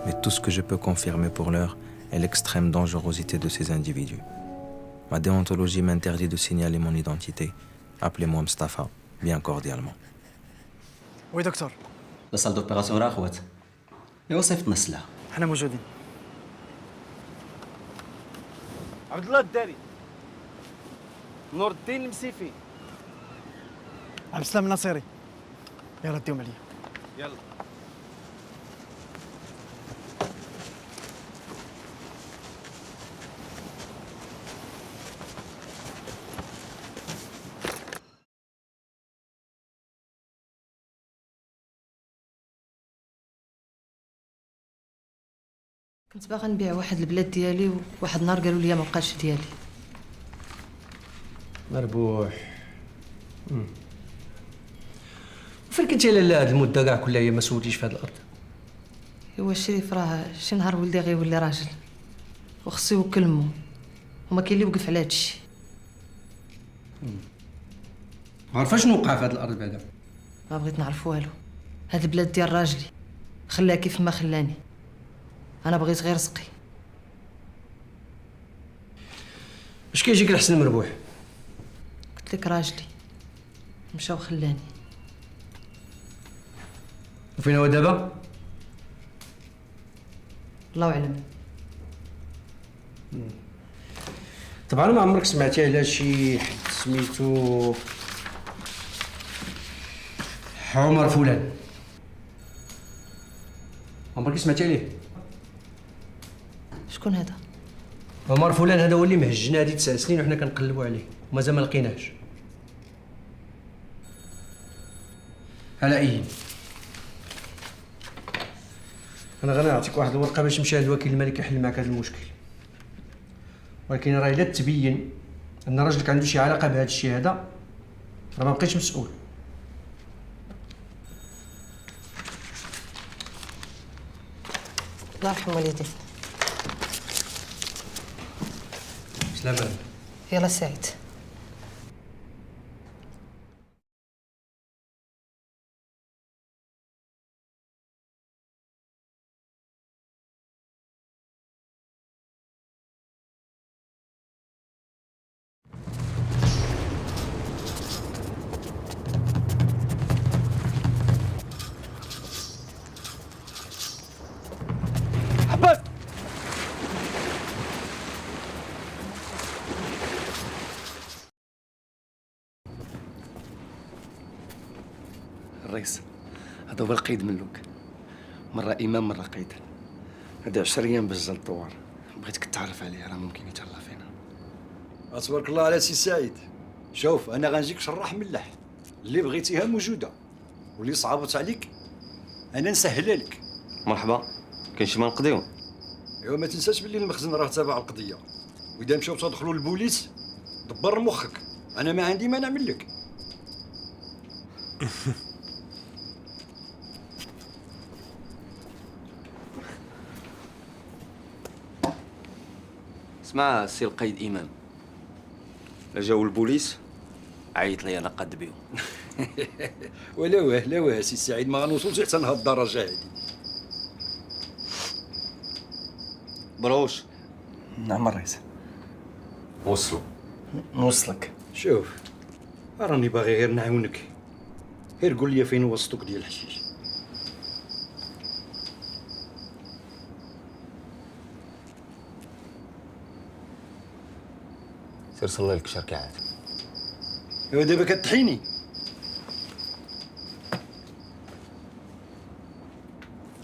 mais tout ce que je peux confirmer pour l'heure est l'extrême dangerosité de ces individus. Ma déontologie m'interdit de signaler mon identité. Appelez-moi Mustafa, bien cordialement. وي دكتور؟ لاصال دوبيراسيون راه خوات. ايوا صيفطنا السلاح. حنا موجودين. عبد الله الداري، نور الدين المسيفي، عبد السلام الناصري. يلا ديهم عليا. يلا. كنت باغا نبيع واحد البلاد ديالي، وواحد النهار قالوا لي ما بقاش ديالي. مربوح. فين كنتي لالا هاد المده كاع كلها هي ما سولتيش في هاد الارض؟ ايوا شريف راه شي نهار ولدي غيولي راجل وخصو يوكل امو، وما كاين اللي يوقف على هادشي. عارفه شنو وقع في هاد الارض بعدا؟ ما بغيت نعرف والو. هاد البلاد ديال راجلي خلاه كيف ما خلاني. انا بغيت غير رزقي. اش كيجيك الحسن مربوح؟ قلت لك راجلي مشى وخلاني. وفين هو دابا؟ الله اعلم. طبعا ما عمرك سمعتي على شي حد سميتو عمر فلان؟ عمرك سمعتي عليه؟ شكون هذا؟ عمر فلان هذا هو اللي مهجنا هادي 9 سنين وحنا كنقلبوا عليه ومازال ما لقيناهش. على اي انا غنعطيك واحد الورقه باش تمشي للوكيل الملكي يحل معك هذا المشكل، ولكن راه الا تبين ان راجلك عنده شي علاقه بهذا الشيء هذا راه ما بقيتش مسؤول. الله يرحم والديك. سلامة. يلا سعيد. حبس. الرئيس هذا هو القيد من لوك، مرة إمام مرة قيد. هذا 10 أيام باش جا الدوار، بغيتك تعرف عليه راه ممكن يتهلا فينا. تبارك الله على سي سعيد. شوف انا غنجيك شراح ملح، اللي بغيتيها موجوده واللي صعبت عليك انا نسهلها لك. مرحبا، كاين شي ما نقضيو؟ ايوا ما تنساش باللي المخزن راه تابع القضيه، واذا مشاو تدخلوا للبوليس دبر مخك، انا ما عندي ما نعمل لك. اسمع سي القيد إمام، لا جاو البوليس عيط لي انا قد بيهم. ولا واه لا واه سي سعيد، ما غنوصلش حتى لهاد الدرجه هادي. بروش. نعم الرئيس. وصلوا. نوصلك. شوف راني باغي غير نعاونك، غير قول لي فين هو السطوك ديال الحشيش. سير صلي لك شركات. ايوا دابا كتحيني.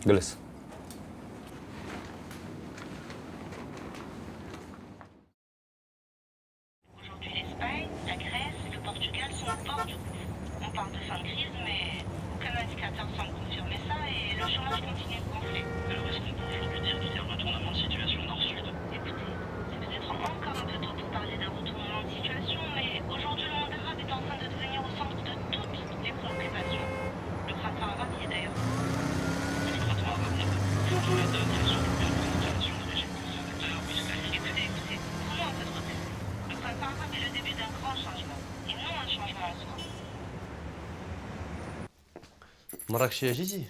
جلس. La Grèce et le Portugal sont au bord du gouffre. On parle de fin de crise, mais aucun indicateur semble confirmer ça et le chômage continue de gonfler. Alors est-ce qu'on peut aujourd'hui dire qu'il y a un retournement de situation nord-sud? Écoutez, c'est peut-être encore un peu tôt pour parler d'un retournement de situation, mais aujourd'hui le monde arabe est en train de devenir au centre de toutes les préoccupations. Le printemps arabe y est d'ailleurs. Le printemps arabe n'est pas plutôt la date sur une installation de régime conservateur, puisque... Écoutez, prenons un peu de recul. Le printemps arabe est le début d'un grand changement, et non un changement en soi. Marrakech, Gigi.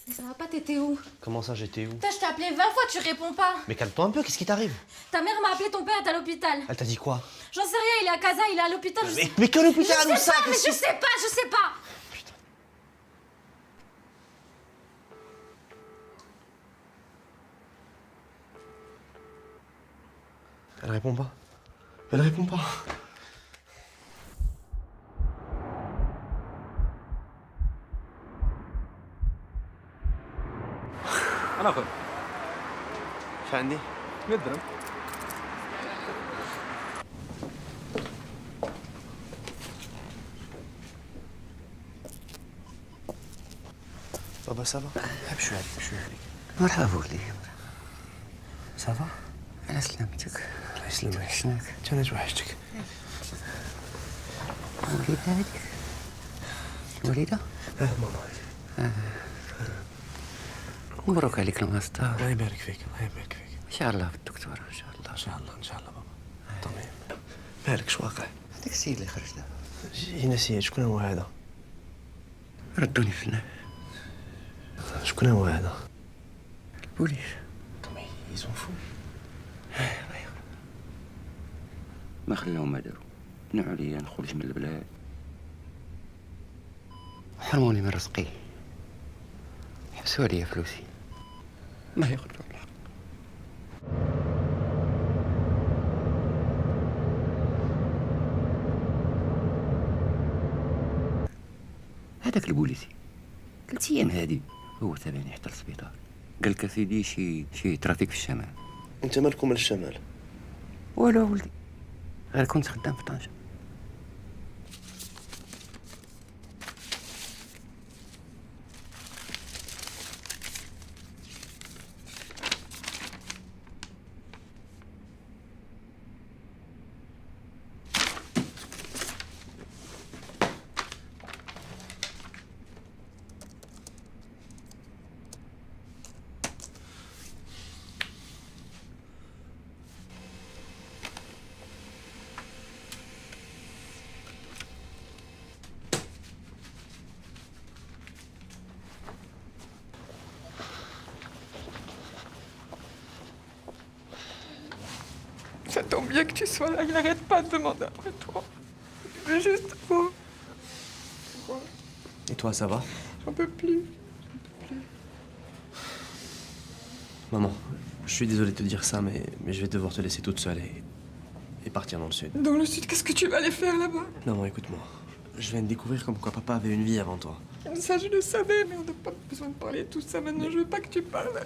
Mais ça va pas, t'étais où? Comment ça, j'étais où? Putain, je t'ai appelé 20 fois, tu réponds pas. Mais calme-toi un peu, qu'est-ce qui t'arrive? Ta mère m'a appelé, ton père est à l'hôpital. Elle t'a dit quoi? J'en sais rien, il est à Casa, il est à l'hôpital. Mais quel hôpital? Je Où sais ça? pas, mais je sais pas, je sais pas. Elle répond pas. Elle répond pas. انا خذ. ايش عندي؟ 100 درهم. بابا سافا؟ بشوي عليك بشوي عليك. مرحبا بولي. سافا؟ على سلامتك. الله يسلمك. شناك؟ انا توحشتك. وليدة هذيك؟ الوليدة؟ ماما. مبروك عليك الماستر. الله يبارك فيك، الله يبارك فيك. ان شاء الله بالدكتوراه ان شاء الله. ان شاء الله ان شاء الله بابا. تمام. مالك شو واقع؟ هذاك السيد اللي خرج دابا. جي نسيت شكون هو هذا؟ ردوني في النار. شكون هو هذا؟ البوليس. مي يزون فو. ما خلاهم ما داروا، منعوا لي نخرج من البلاد، حرموني من رزقي، حبسوا عليا فلوسي، ما يقدروا الحق. هذاك البوليسي 3 أيام هادي هو تابعني حتى للسبيطار، قال لك سيدي شي ترافيك في الشمال. انت مالكم من الشمال؟ والو ولدي، غير كنت خدام في طنجة. J'attends bien que tu sois là. Il n'arrête pas de demander après toi. Je veux juste toi. Et toi, ça va? J'en peux plus. Maman, je suis désolé de te dire ça, mais je vais devoir te laisser toute seule et partir dans le sud. Dans le sud, qu'est-ce que tu vas aller faire là-bas? Non, écoute-moi. Je viens de découvrir comme quoi papa avait une vie avant toi. Ça, je le savais, mais on n'a pas besoin de parler de tout ça maintenant. Je veux pas que tu parles.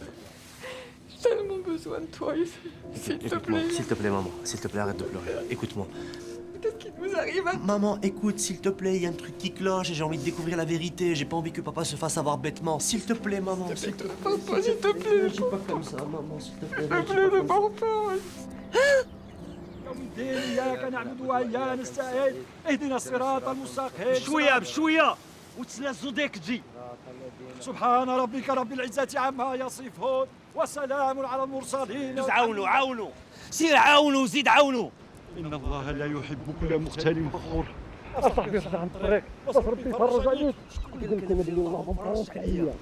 J'ai tellement besoin de toi ici. S'il te Écoute-moi, plaît. s'il te plaît, maman. S'il te plaît, arrête de pleurer. Écoute-moi. Qu'est-ce qui nous arrive à... Maman, écoute, s'il te plaît, il y a un truc qui cloche et j'ai envie de découvrir la vérité. J'ai pas envie que papa se fasse avoir bêtement. S'il te plaît, maman. S'il te plaît, papa, s'il te plaît. Dis pas comme ça, maman, s'il te plaît. S'il te plaît, ne pars pas. إياك نعبد وإياك نستعين اهدنا الصراط المستقيم بشوية بشوية وتنزلوا ديك تجي. سبحان ربك رب العزة عما يصفون وسلام على المرسلين. عاونوا عاونوا سير عاونوا زيد عاونوا. إن الله لا يحب كل مختال فخور. أصاحبي ارجع عن الطريق بس ربي يفرج عليك. قلت لنا بلي الله ما فرجش عليا.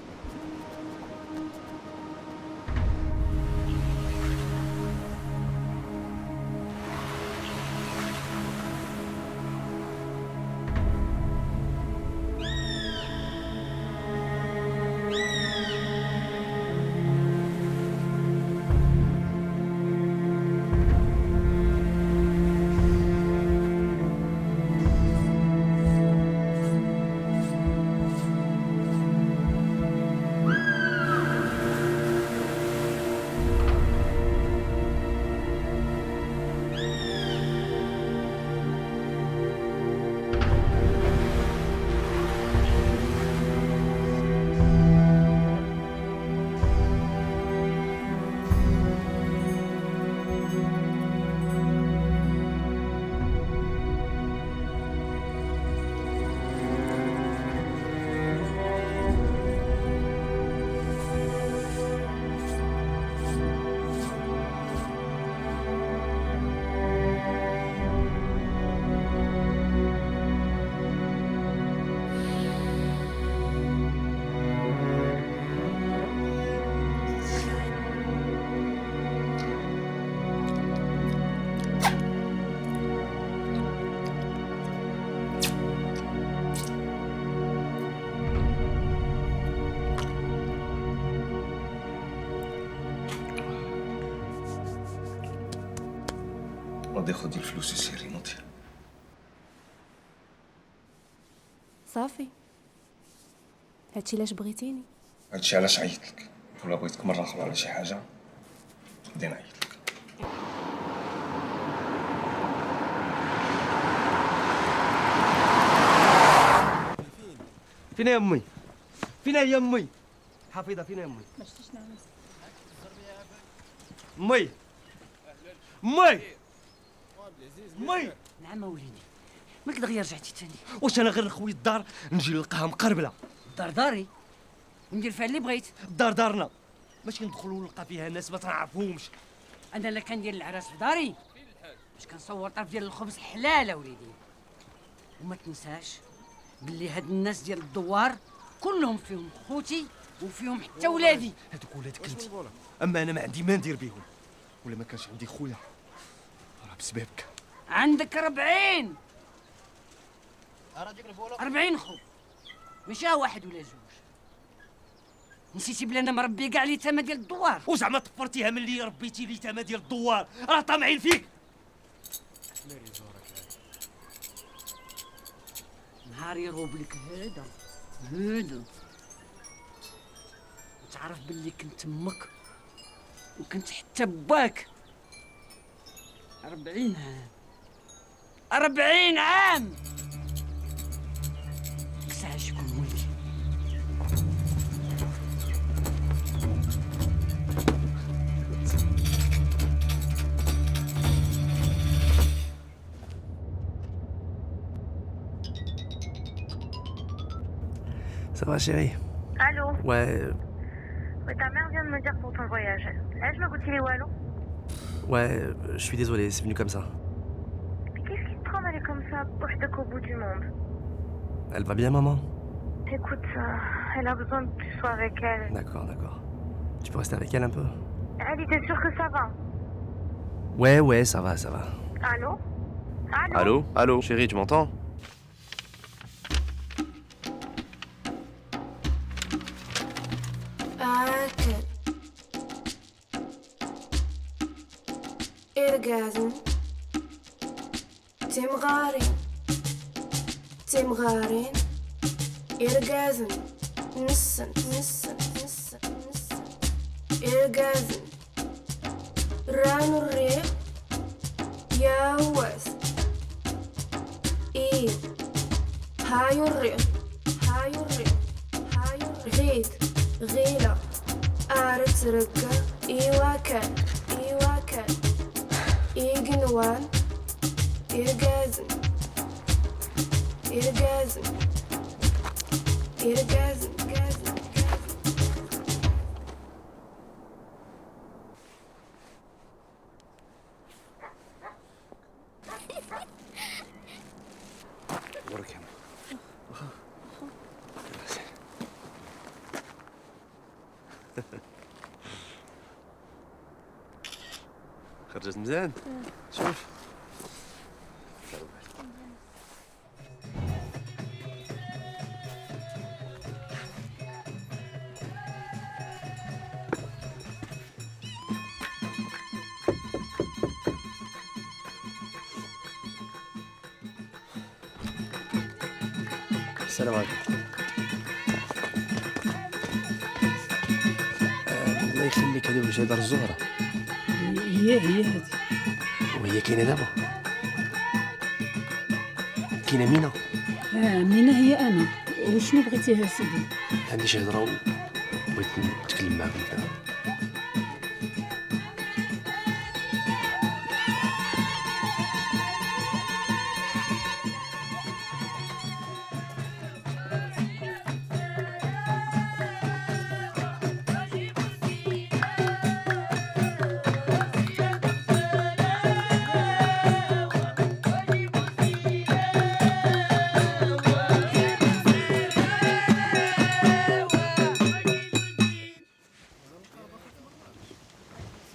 غادي خدي الفلوس وسيري نوضي. صافي هادشي علاش بغيتيني. هادشي علاش عيطتلك، ولا بغيتك مرة أخرى على شي حاجة غادي نعيطلك. فين يا امي؟ فين هي امي؟ حفيظه فين يا امي؟ ما شفتيش نعمل امي امي امي نعم وليدي مالك دغيا رجعتي تاني؟ واش انا غير خويا الدار نجي نلقاها مقربله؟ الدار داري وندير فيها اللي بغيت. الدار دارنا ماشي ندخلوا نلقى فيها ناس ما تنعرفهمش. انا لا كندير العراس في داري باش كنصور طرف ديال الخبز حلال وليدي. وما تنساش باللي هاد الناس ديال الدوار كلهم فيهم خوتي وفيهم حتى ولادي. هذوك ولادك انت، اما انا ما عندي ما ندير بهم، ولا ما كانش عندي خويا راه بسببك. عندك 40 خو ماشي واحد ولا جوج. نسيتي بلي انا مربي كاع اليتامى ديال الدوار. وزعما طفرتيها من اللي ربيتي اليتامى ديال الدوار، راه طامعين فيك. نهار يروب لك هذا تعرف باللي كنت تمك وكنت حتى باك 40 عام 40 عام ساعة شكون ولدي. Ça va, chérie? Allô? Ouais. Ouais, ta mère vient de me dire pour ton voyage. Est-ce que vous où allô? Ouais, je suis désolé, c'est venu comme ça. Mais qu'est-ce qui te prend d'aller comme ça, poche au bout du monde? Elle va bien, maman? Écoute, elle a besoin que tu sois avec elle. D'accord. Tu peux rester avec elle un peu? Elle était sûre que ça va. Ouais, ça va. Allô? Allô, chérie, tu m'entends? آكل إرقازم تمغارين إرقازم نسن إرقازم رانو الريق يا واس إيه هايو الريق غيلة أرت رقة إيوا كان إيقنوان إرقازم برك خرجت مزيان. شوف السلام عليكم. الله يخليك، هذه وجه دار الزهرة. هي هذه. وهي كاينة دابا؟ كاينة مينا؟ مينا هي أنا. وشنو بغيتيها سيدي؟ عندي شي هضرة بغيت نتكلم معاكم فيها.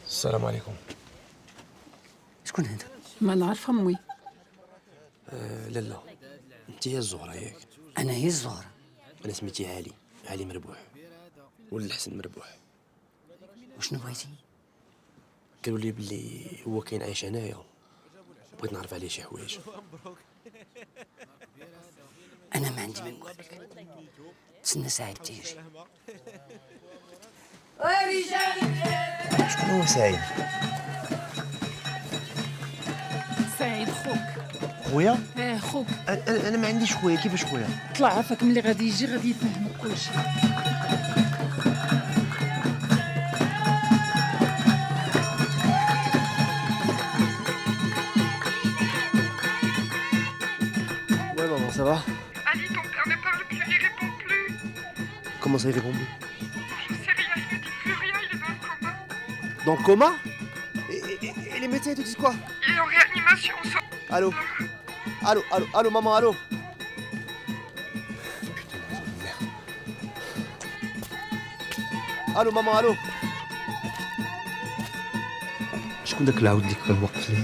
السلام عليكم. شكون هذا؟ ما نعرف أمي. لالا، انت هي الزهرة ياك؟ انا هي الزهرة. انا سميتي علي مربوح، ولد الحسن مربوح. وشنو بغيتي؟ قالوا لي بلي هو كاين عايش هنايا، بغيت نعرف عليه شي حوايج. انا ما عندي ما نقول لك، تسنى سعيد تيجي. شكون هو سعيد؟ سعيد خوك. خويا؟ خوك. انا ما عنديش خويا، كيفاش خويا؟ طلع عافاك ملي غادي يجي غادي يفهمك كلشي. Ouais maman, ça va? Ali, ton père ne parle plus, il répond plus. Comment ça il répond plus? Je sais rien, il ne dit plus rien, il est dans le coma. Dans le coma? Et les médecins ils te disent quoi? Il est en réanimation. Allô, maman, allô? الو ماما، الو. شكون داك العود اللي كان واقف لي؟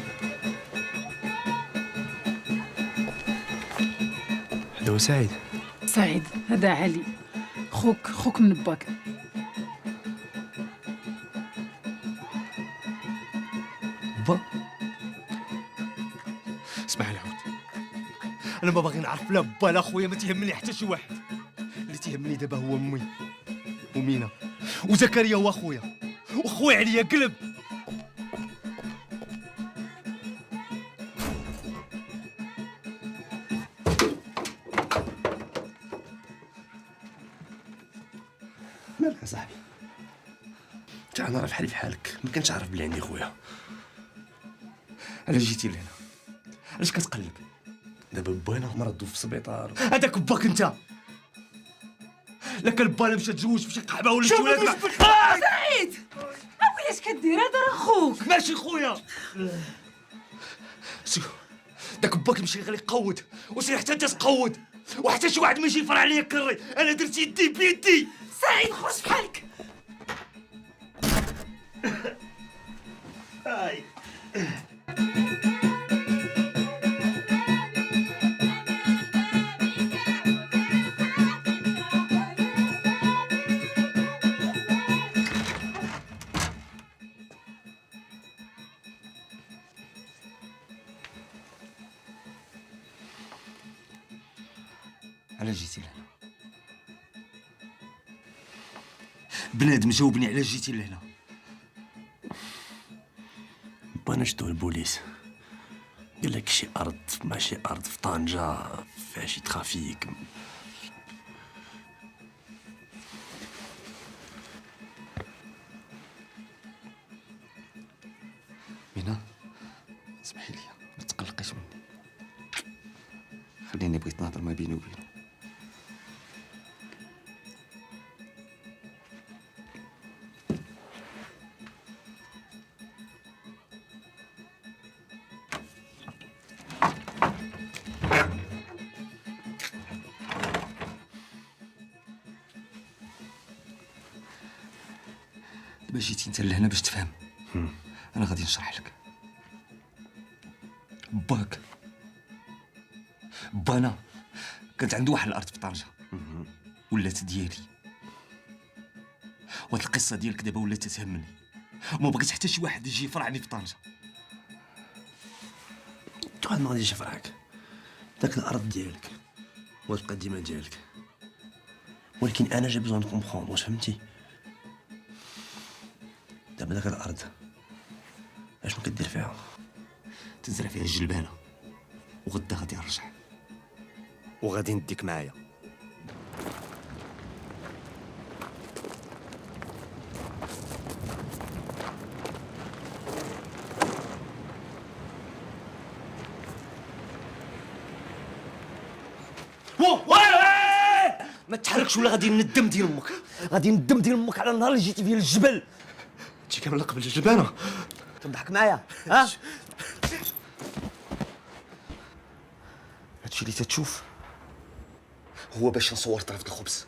هذا هو سعيد. سعيد هذا علي، خوك من باك. با اسمع العود، انا ما باغي نعرف لا با لا خويا، ما تيهمني حتى شي واحد. اللي تيهمني دابا هو امي ومينا وزكريا هو اخويا، وخويا عليا قلب. مالك يا صاحبي؟ تعال نعرف حالي في حالك، ما كنتش عارف بلي عندي خويا. علاش جيتي لهنا؟ علاش كتقلب؟ دابا بانا مرضو في السبيطار. هذاك باك انت. لا كان بالا مشى تزوج بشي قحبه ولا شي ولاد. سعيد علاش كدير؟ هذا راه خوك. ماشي خويا. شوف داك باك مشي غير يقود، وسير حتى انت تقود، وحتى شي واحد ما يجي يفرع عليا كري. انا درت يدي بيدي. سعيد خرج بحالك. هاي علاش جيتي لهنا؟ بنادم جاوبني علاش جيتي لهنا؟ بغينا نشدو البوليس. قال لك شي ارض مع شي ارض في طنجة فيها شي ترافيك. مينا اسمحي لي، ما تقلقيش مني. خليني بغيت نهضر ما بيني وبينه. دابا جيتي انت لهنا باش تفهم. انا غادي نشرح لك. بانا كانت عنده واحد الارض في طنجة ولات ديالي، وهاد القصه ديالك دابا ولات تهمني، وما بغيت حتى شي واحد يجي يفرعني في طنجة. واحد ما غاديش يفرعك، داك الارض ديالك وتبقى ديما ديالك، ولكن انا جي بزون كومبخوندر. واش فهمتي؟ دابا داك الارض اشنو كدير فيها؟ تزرع فيها الجلبانه، وغدا غادي نرجع وغادي نديك معايا. ما تحركش ولا غادي ندم ديال امك، غادي ندم ديال امك على النهار اللي جيتي فيه للجبل. هادشي كامل قبل الجلبانه. تضحك معايا ها؟ هادشي اللي تتشوف هو باش نصور طرف الخبز،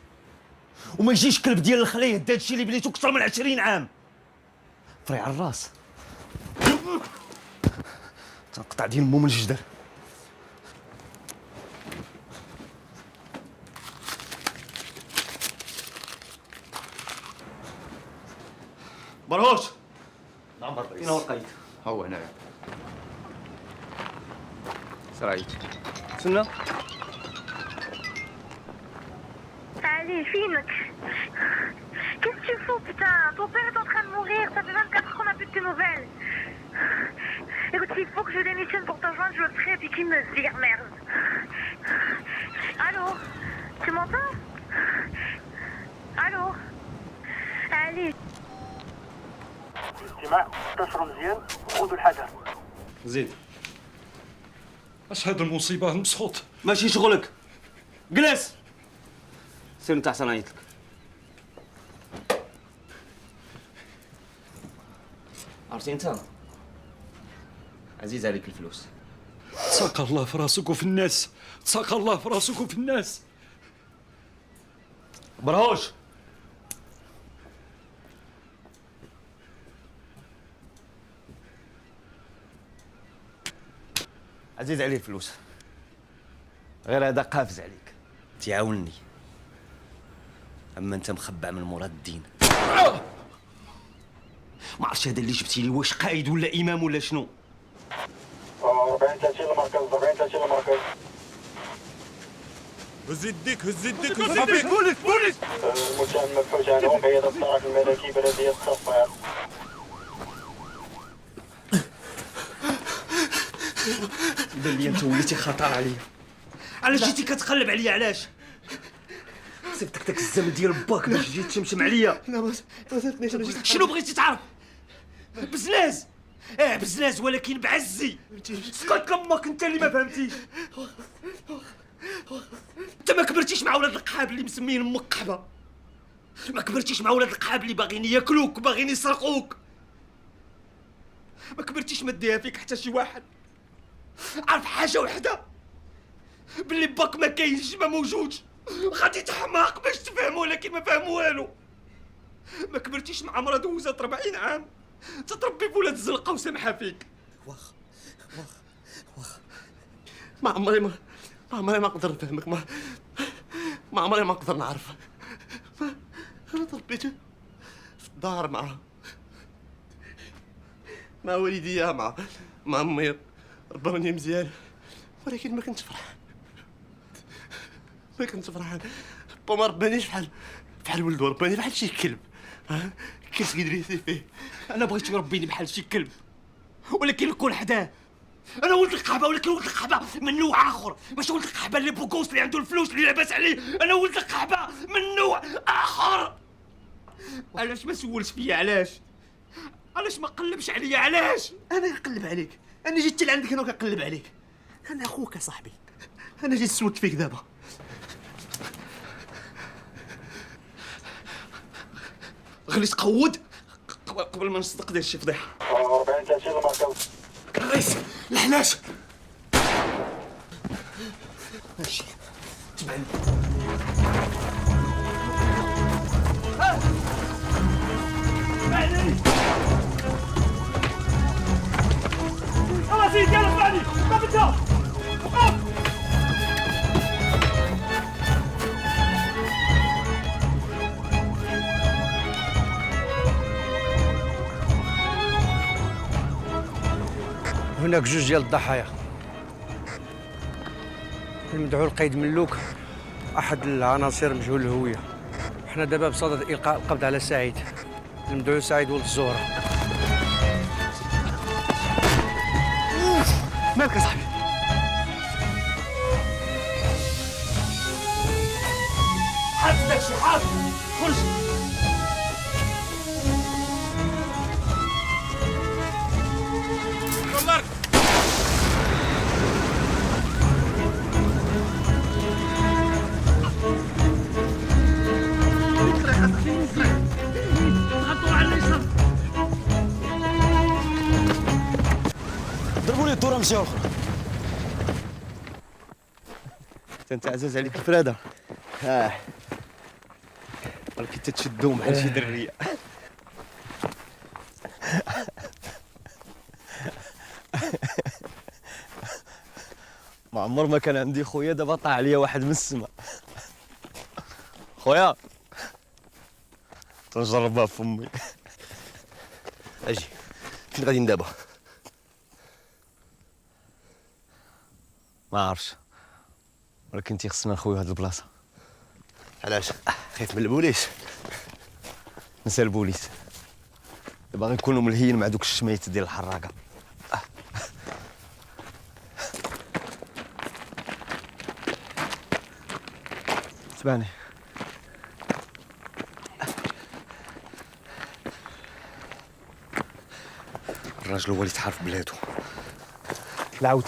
وما يجيش كلب ديال الخليه يهد هادشي اللي بنيتو اكثر من 20 عام. فري على الراس تنقطع ديال مو من الجدر. برهوش. نعم الرئيس. فين هو القايد؟ هو هنايا. سرايت. سنة. Allez, filme. Qu'est-ce que tu fous, putain? Ton père est en train de mourir, ça fait 24 heures qu'on n'a plus de tes nouvelles. Écoute, s'il faut que je démissionne pour te rejoindre, je le ferai, et puis qu'il me vire, merde. Allô? Tu m'entends? Allô? Allez. الاجتماع انتشروا مزيان وخذوا الحذر. زيد. اش هاد المصيبه المسخوط؟ ماشي شغلك. جلس. سير نتا حسن عيطلك. عرفتي انت؟ عزيز عليك الفلوس. تساق الله في راسك وفي الناس، تساق الله في راسك وفي الناس. برهوش. عزيز عليه الفلوس، غير هذا قافز عليك تيعاونني، اما انت مخبع من مراد الدين. ما عرفتش هذا اللي جبتي لي واش قائد ولا امام ولا شنو. 40 30 المركز، 40 30 المركز. هز يديك هز يديك هز يديك. بوليس بوليس. المتهم مفحوش عنهم قيادة الطرف الملكي بلدية صفار. بان لي انت وليتي خطر عليا. علاش جيتي كتقلب عليا؟ علاش؟ سبتك داك الزمن ديال باك باش تجي تشمشم عليا. لا ما صدقنيش. شنو بغيتي تعرف؟ بزناز. بزناز ولكن بعزي. سكت لامك انت اللي ما فهمتيش. انت ما كبرتيش مع ولاد القحاب اللي مسمين امك قحبه. ما كبرتيش مع ولاد القحاب اللي باغيين ياكلوك وباغيين يسرقوك. ما كبرتيش ما ديها فيك حتى شي واحد. عارف حاجه وحده، باللي باك ما كاينش ما موجودش. غادي تحماق باش تفهم ولكن ما فهم والو. ما كبرتيش مع مرا دوزات 40 عام تتربي بولاد الزلقه وسامحه فيك. واخ ما عمري ما نقدر نفهمك. ما عمري ما نقدر نعرف. انا تربيت في الدار مع والديا مع امي، ربوني مزيان، ولكن ما كنتش فرحان. كنت فرحان. با ما ربانيش بحال ولد ورباني بحال شي كلب. ها كيف يدريسي فيه. انا بغيت يربيني بحال شي كلب، ولكن نكون حداه. انا ولد القحبه، ولكن ولد القحبه من نوع اخر، ماشي ولد القحبه اللي بوكوس اللي عنده الفلوس اللي لاباس عليه. انا ولد القحبه من نوع اخر. علاش ما سولش فيا؟ علاش ما قلبش عليا؟ علاش انا نقلب عليك؟ انا جيت لعندك هنا وكنقلب عليك. انا اخوك يا صاحبي، انا جيت سولت فيك دابا. غلي تقود قبل ما نصدق دير شي فضيحه. 40 30 المركز. الرئيس الحلاش. ماشي تبعني. اسمعني خلاص سيدي، يلا اسمعني. ما بدها هناك جوج ديال الضحايا، المدعو القيد ملوك احد العناصر مجهول الهويه. حنا دابا بصدد القاء القبض على سعيد، المدعو سعيد ولد الزهره. مالك يا صاحبي؟ حاط داكشي، حاط خرج. والله ضربوا لي الدوره مشاو اخرى. انت عزاز عليك الفراده. ولكن تتشدوا بحال شي دريه. ما عمر ما كان عندي خويا، دابا طاح عليا واحد من السما. خويا تنجربها في فمي. اجي فين غاديين دابا؟ ما عرفتش، ولكن تيخصنا نخويو هاد البلاصه. علاش؟ خايف من البوليس. نسى البوليس، دابا غنكونوا ملهيين مع دوك الشميت ديال الحراقه. تبعني الراجل هو اللي تحارف بلادو. العود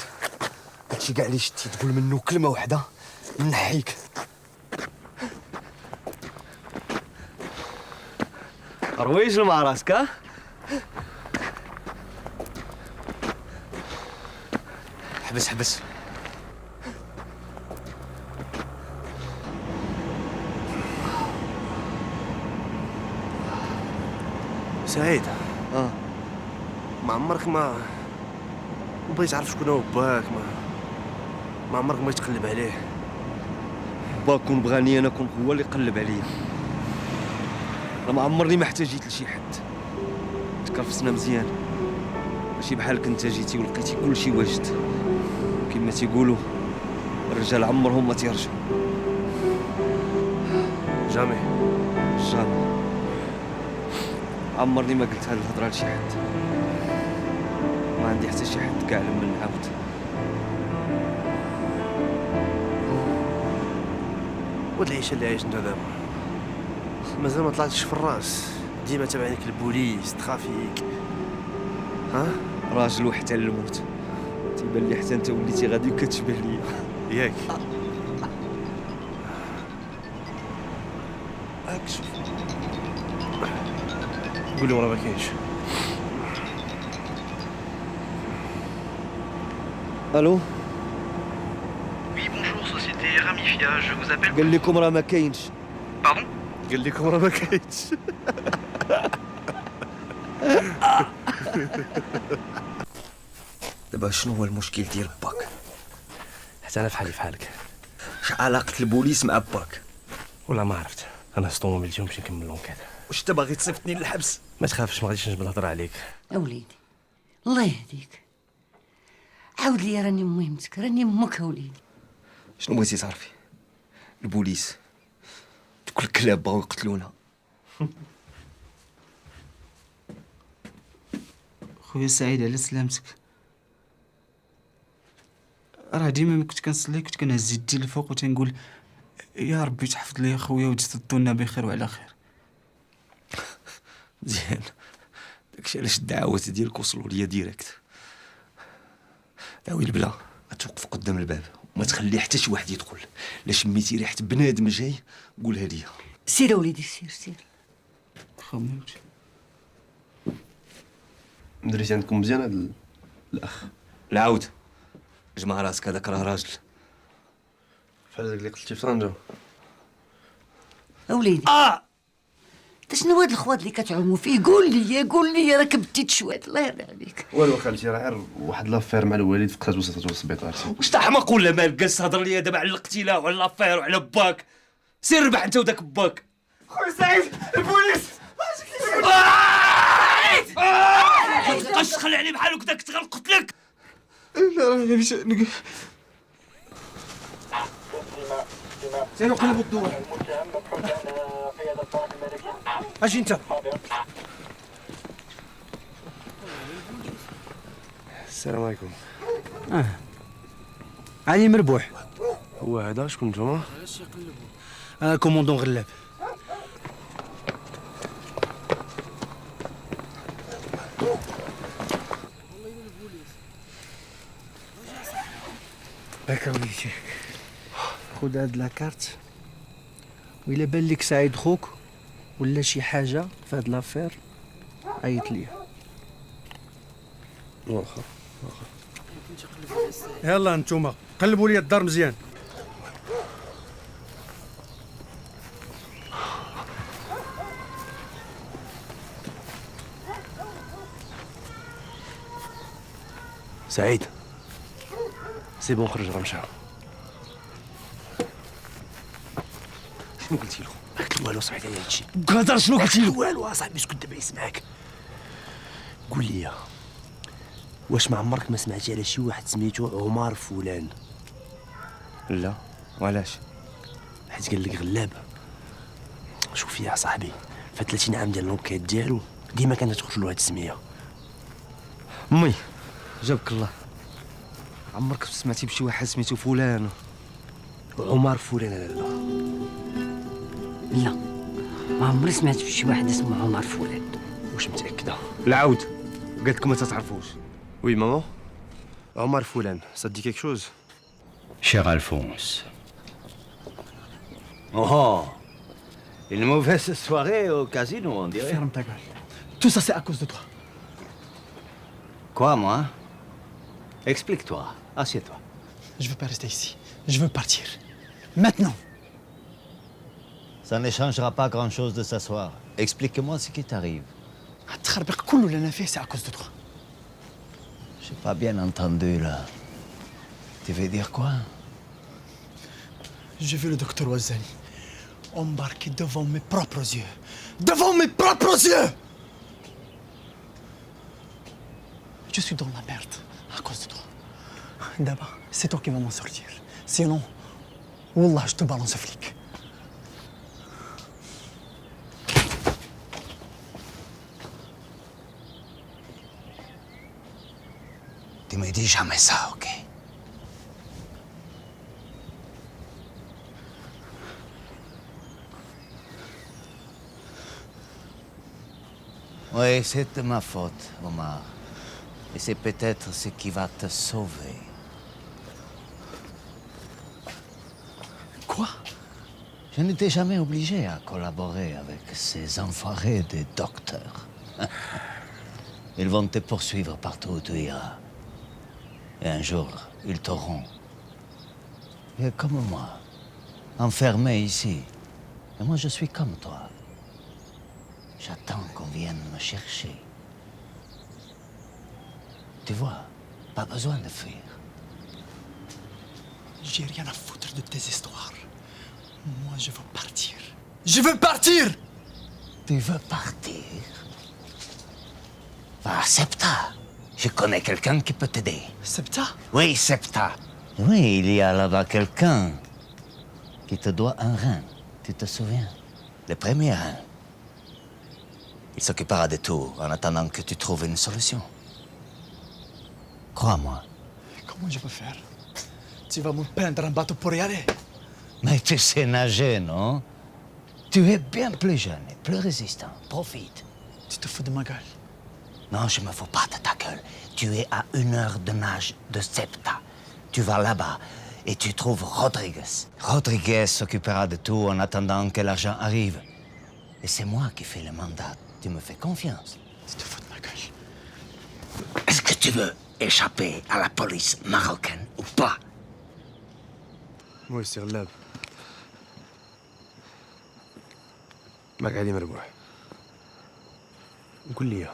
هادشي كاع اللي شتي تقول منه كلمه واحده نحيك. رويج مع راسك. ها حبس. سعيد، ما عمرك ما بغيت تعرف شكون هو باك؟ ما عمرك ما تقلب عليه؟ باك كون بغاني انا كون هو اللي يقلب عليا. انا ما عمرني ما احتاجيت لشي حد. تكرفسنا مزيان، ماشي بحالك انت جيتي ولقيتي كلشي واجد. كما تيقولوا الرجال عمرهم ما تيرجعوا. جامي عمرني ما قلت هاد الهضره لشي حد. ما عندي حتى شي حد كاع لما نعاود. ود العيشه اللي عايش انت دابا مازال ما طلعتش في الراس. ديما تابعينك البوليس، ترافيك. راجل وحتى الموت. تيبان لي حتى انت وليتي غادي وكتشبه ليا ياك. هاك شوف، قول لهم راه ما كاينش. الو. Oui, bonjour, société Ramifia, je vous appelle... قال لكم راه ما كاينش. Pardon? قال لكم راه ما كاينش. دابا شنو هو المشكل ديال باك؟ حتى انا بحالي بحالك. اش علاقة البوليس مع باك؟ ولا ما عرفت، انا سطومو اليوم باش نكمل لونكيت. واش انت باغي تصيفطني للحبس؟ ما تخافش، ما غاديش نجبد الهضره عليك. اوليدي الله يهديك، عاود لي راني مهمتك، راني امك اوليدي. شنو بغيتي تعرفي؟ البوليس دوك الكلاب بغاو يقتلونا. خويا سعيد على سلامتك. راه ديما ملي كنت كنصلي كنت كنهز يدي للفوق وتنقول يا ربي تحفظ لي خويا وتستدونا بخير وعلى خير. مزيان، داكشي علاش الدعوات ديالك وصلوا ليا ديريكت. داوي البلا غتوقف قدام الباب وما تخلي حتى شي واحد يدخل. الا شميتي ريحه بنادم جاي قولها ليا. سير وليدي سير سير. خممت دريتي عندكم مزيان هاد الاخ. لا عاود جمع راسك، هذاك راه راجل. بحال هذاك اللي قلتي في طنجة. وليدي انت شنو هاد الخوات اللي كتعوموا فيه؟ قول لي راك بديت شويه الله يرضي عليك. والو خالتي، راه غير واحد لافير مع الوالد فقدات وسطته للسبيطار. واش احمق ولا مالك؟ جالس تهضر ليا دابا على الاقتلاع وعلى لافير وعلى باك. سير ربح انت وداك باك. خويا سعيد البوليس مابقاش تخلي عليه بحال هكذاك تغنقتلك. لا راه ماشي سير قلبوا الدور. اجي انت. السلام عليكم. علي مربوح. هو هذا شكون نتوما؟ انا كوموندون غلاب. هاكا وليدي، خذ هاد لاكارت، وإلا بان لك سعيد خوك ولا شي حاجة في هاد لافير عيط ليا. واخا يلا نتوما قلبوا لي الدار مزيان. سعيد سي بون، خرج غنمشى. شنو قلتي له؟ ما قلت له والو صاحبي على هادشي. هضر شنو قلتي له؟ والو اصاحبي، اسكت دابا يسمعك. قول لي واش ما عمرك ما سمعتي على شي واحد سميتو عمر فلان؟ لا، وعلاش؟ حيت قال لك غلاب. شوف يا صاحبي، في 30 عام ديال لونكيت ديالو ديما كانت تخرج له هاد السميه. امي جابك الله، عمرك سمعتي بشي واحد سميتو فلان؟ عمر فلان؟ لا لا ما عمري سمعت بشي واحد اسمه عمر فلان. واش متاكده؟ العاود قالت لكم ما تتعرفوش. وي ماما، عمر فلان ça dit quelque chose? Cher Alphonse. Oh, une mauvaise soirée au casino, on dirait. Ferme ta gueule. Tout ça, c'est à cause de toi. Quoi, moi? Explique-toi. Assieds-toi. Je veux pas rester ici. Je veux partir. Maintenant. Ça ne changera pas grand-chose de s'asseoir. Explique-moi ce qui t'arrive. التخربيق كله اللي انا فيه c'est à cause de toi. J'ai pas bien entendu, là. Tu veux dire quoi? J'ai vu le docteur Wazani embarqué devant mes propres yeux. Devant mes propres yeux! Je suis dans la merde à cause de toi. D'abord, c'est toi qui vas m'en sortir. Sinon, Wallah, je te balance un flic. Tu me dis jamais ça, ok? Oui, c'est de ma faute, Omar. Et c'est peut-être ce qui va te sauver. Quoi? Je ne t'ai jamais obligé à collaborer avec ces enfoirés de docteurs. Ils vont te poursuivre partout où tu iras. Et un jour, ils t'auront. Et comme moi, enfermé ici. Et moi, je suis comme toi. J'attends qu'on vienne me chercher. Tu vois, pas besoin de fuir. J'ai rien à foutre de tes histoires. Moi, je veux partir. Je veux partir! Tu veux partir? Va, Septa. Je connais quelqu'un qui peut t'aider. Septa? Oui, Septa. Oui, il y a là-bas quelqu'un qui te doit un rein. Tu te souviens? Le premier rein. Il s'occupera de tout en attendant que tu trouves une solution. Crois-moi. Comment je peux faire? Tu vas me peindre un bateau pour y aller. Mais tu sais nager, non? Tu es bien plus jeune et plus résistant. Profite. Tu te fous de ma gueule. Non, je me fous pas de ta gueule. Tu es à 1 heure de nage de Septa. Tu vas là-bas et tu trouves Rodriguez. Rodriguez s'occupera de tout en attendant que l'argent arrive. Et c'est moi qui fais le mandat. Tu me fais confiance. Tu te fous de ma gueule. Est-ce que tu veux échapper à la police marocaine ou pas? موي سي غلاب معك علي مربوح. قول لي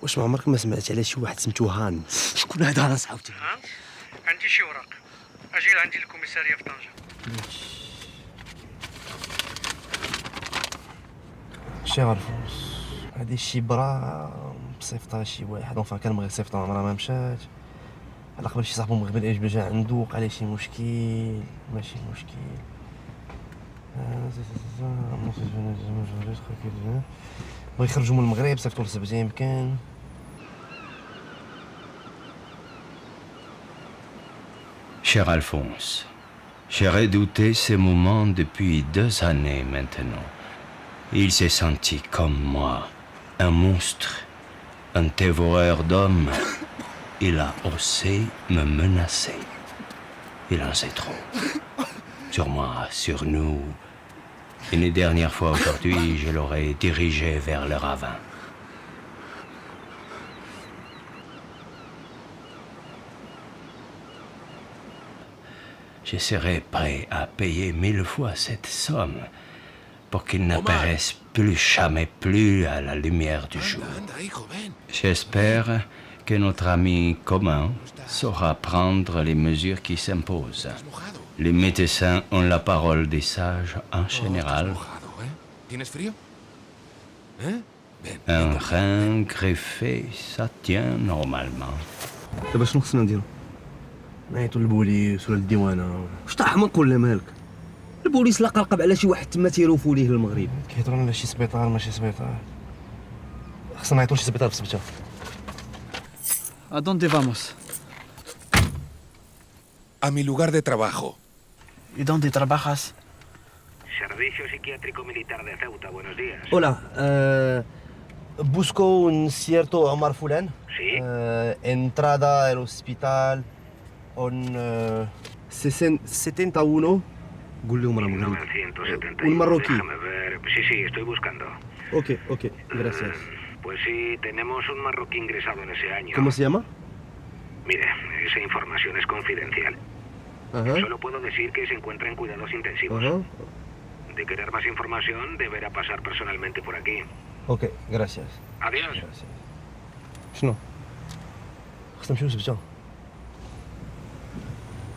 واش ما عمرك ما سمعت على شي واحد سميتو هان؟ شكون هذا هان صاحبتي؟ هانس؟ عندي شي ورق، اجي لعندي الكوميساريه في طنجة. شي عرفوس هادي شي برا مصيفطها شي واحد، اونفا كان بغى يصيفطها عمرها ما مشات. على قبل شي صاحبو مغربي الاجبه جا عنده وقع عليه شي مشكل، ماشي مشكل. بغا يخرجوا من المغرب صيفطوا لسبته يمكن. Cher Alphonse, j'ai redouté ce moment depuis 2 années maintenant. Il s'est senti comme moi, un monstre, un dévoreur d'hommes. Il a osé me menacer. Il en sait trop. Sur moi, sur nous. Une dernière fois aujourd'hui, je l'aurais dirigé vers le ravin. Je serais prêt à payer 1000 fois cette somme pour qu'il n'apparaisse plus jamais plus à la lumière du jour. J'espère que notre ami commun saura prendre les mesures qui s'imposent. Les médecins ont la parole des sages en général. Un rein greffé, ça tient normalement. دابا شنو خصنا نديرو؟ نعيطو للبوليس ولا للديوانه؟ واش طاح عمرك ولا مالك؟ البوليس لا قلقب على شي واحد تما تيروفوا ليه للمغرب. كيهضروا على شي سبيطار ماشي سبيطار. خصنا نعيطو لشي سبيطار في سبته. ¿A dónde vamos? A mi lugar de trabajo. ¿Y dónde trabajas? Servicio Psiquiátrico Militar de Ceuta, buenos días. Hola, busco un cierto Omar Fulan. Sí. Entrada al hospital on 71. قول لهم راه مغربي. 971. Un marroquí. Déjame ver. Sí, estoy buscando. Ok, gracias. Pues sí, tenemos un marroquí ingresado en ese año. ¿Cómo se llama? Mire, esa información es confidencial. Ajá. Solo puedo decir que se encuentra en cuidados intensivos. Ajá. De querer más información, deberá pasar personalmente por aquí. Ok, gracias. Adiós. شنو؟ خصنا نمشيو للسبته.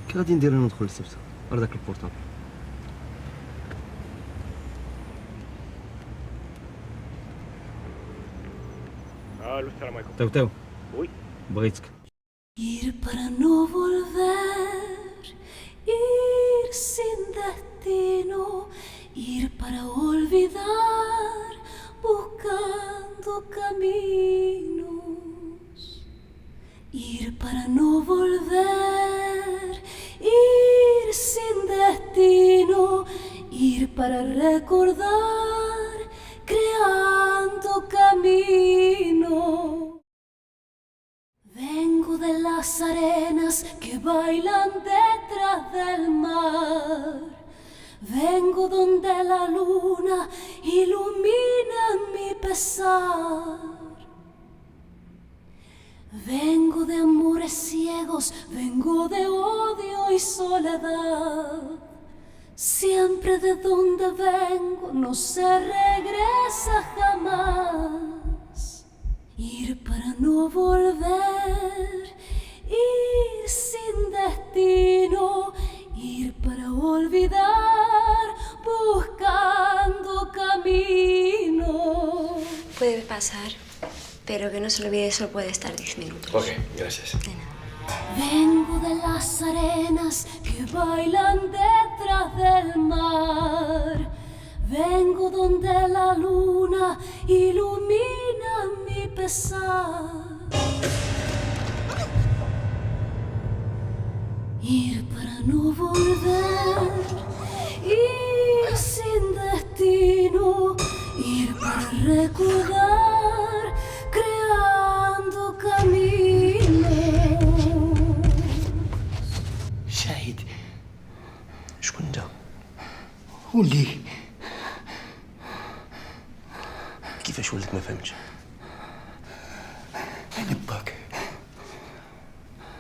كي غادي ندير انا ندخل للسبته؟ راه داك البورطابل. الو السلام عليكم. تاو وي بغيتك. Ir para no volver, ir sin destino, ir para olvidar, buscando caminos. Ir para no volver, ir sin destino, ir para recordar, creando camino. Vengo de las arenas que bailan detrás del mar. Vengo donde la luna ilumina mi pesar. Vengo de amores ciegos, vengo de odio y soledad. Siempre de donde vengo no se regresa jamás. Ir para no volver, ir sin destino, ir para olvidar, buscando camino. Puede pasar, pero que no se olvide, solo puede estar 10 minutos. Ok, gracias. Vengo de las arenas que bailan detrás orillas del mar. Vengo donde la luna ilumina mi pesar. Ir para no volver, ir sin destino, ir para recordar, creando caminos. شاهد شكون انت؟ ولي كيفاش ولدت ما فهمتش. انا باك.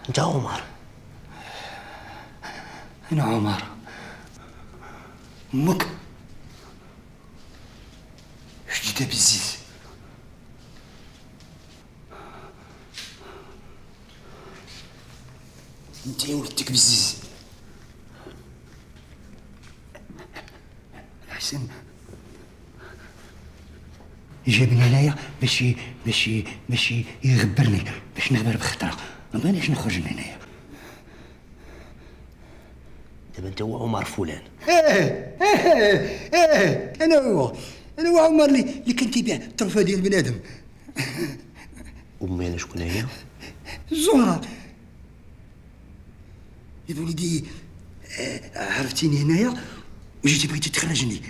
انت عمر. انا عمر. امك جديدة بالزيت. انت ولدتك بالزيز. حسن جابني هنايا باش يغبرني، باش نغبر بخطره، ما بغيناش نخرج من هنايا. دابا انت هو عمر فلان. انا هو عمر اللي كان تيبيع الطرفه ديال بنادم. امي انا شكون هي؟ زهره يا وليدي. عرفتيني هنايا وجيتي بغيتي تخرجني.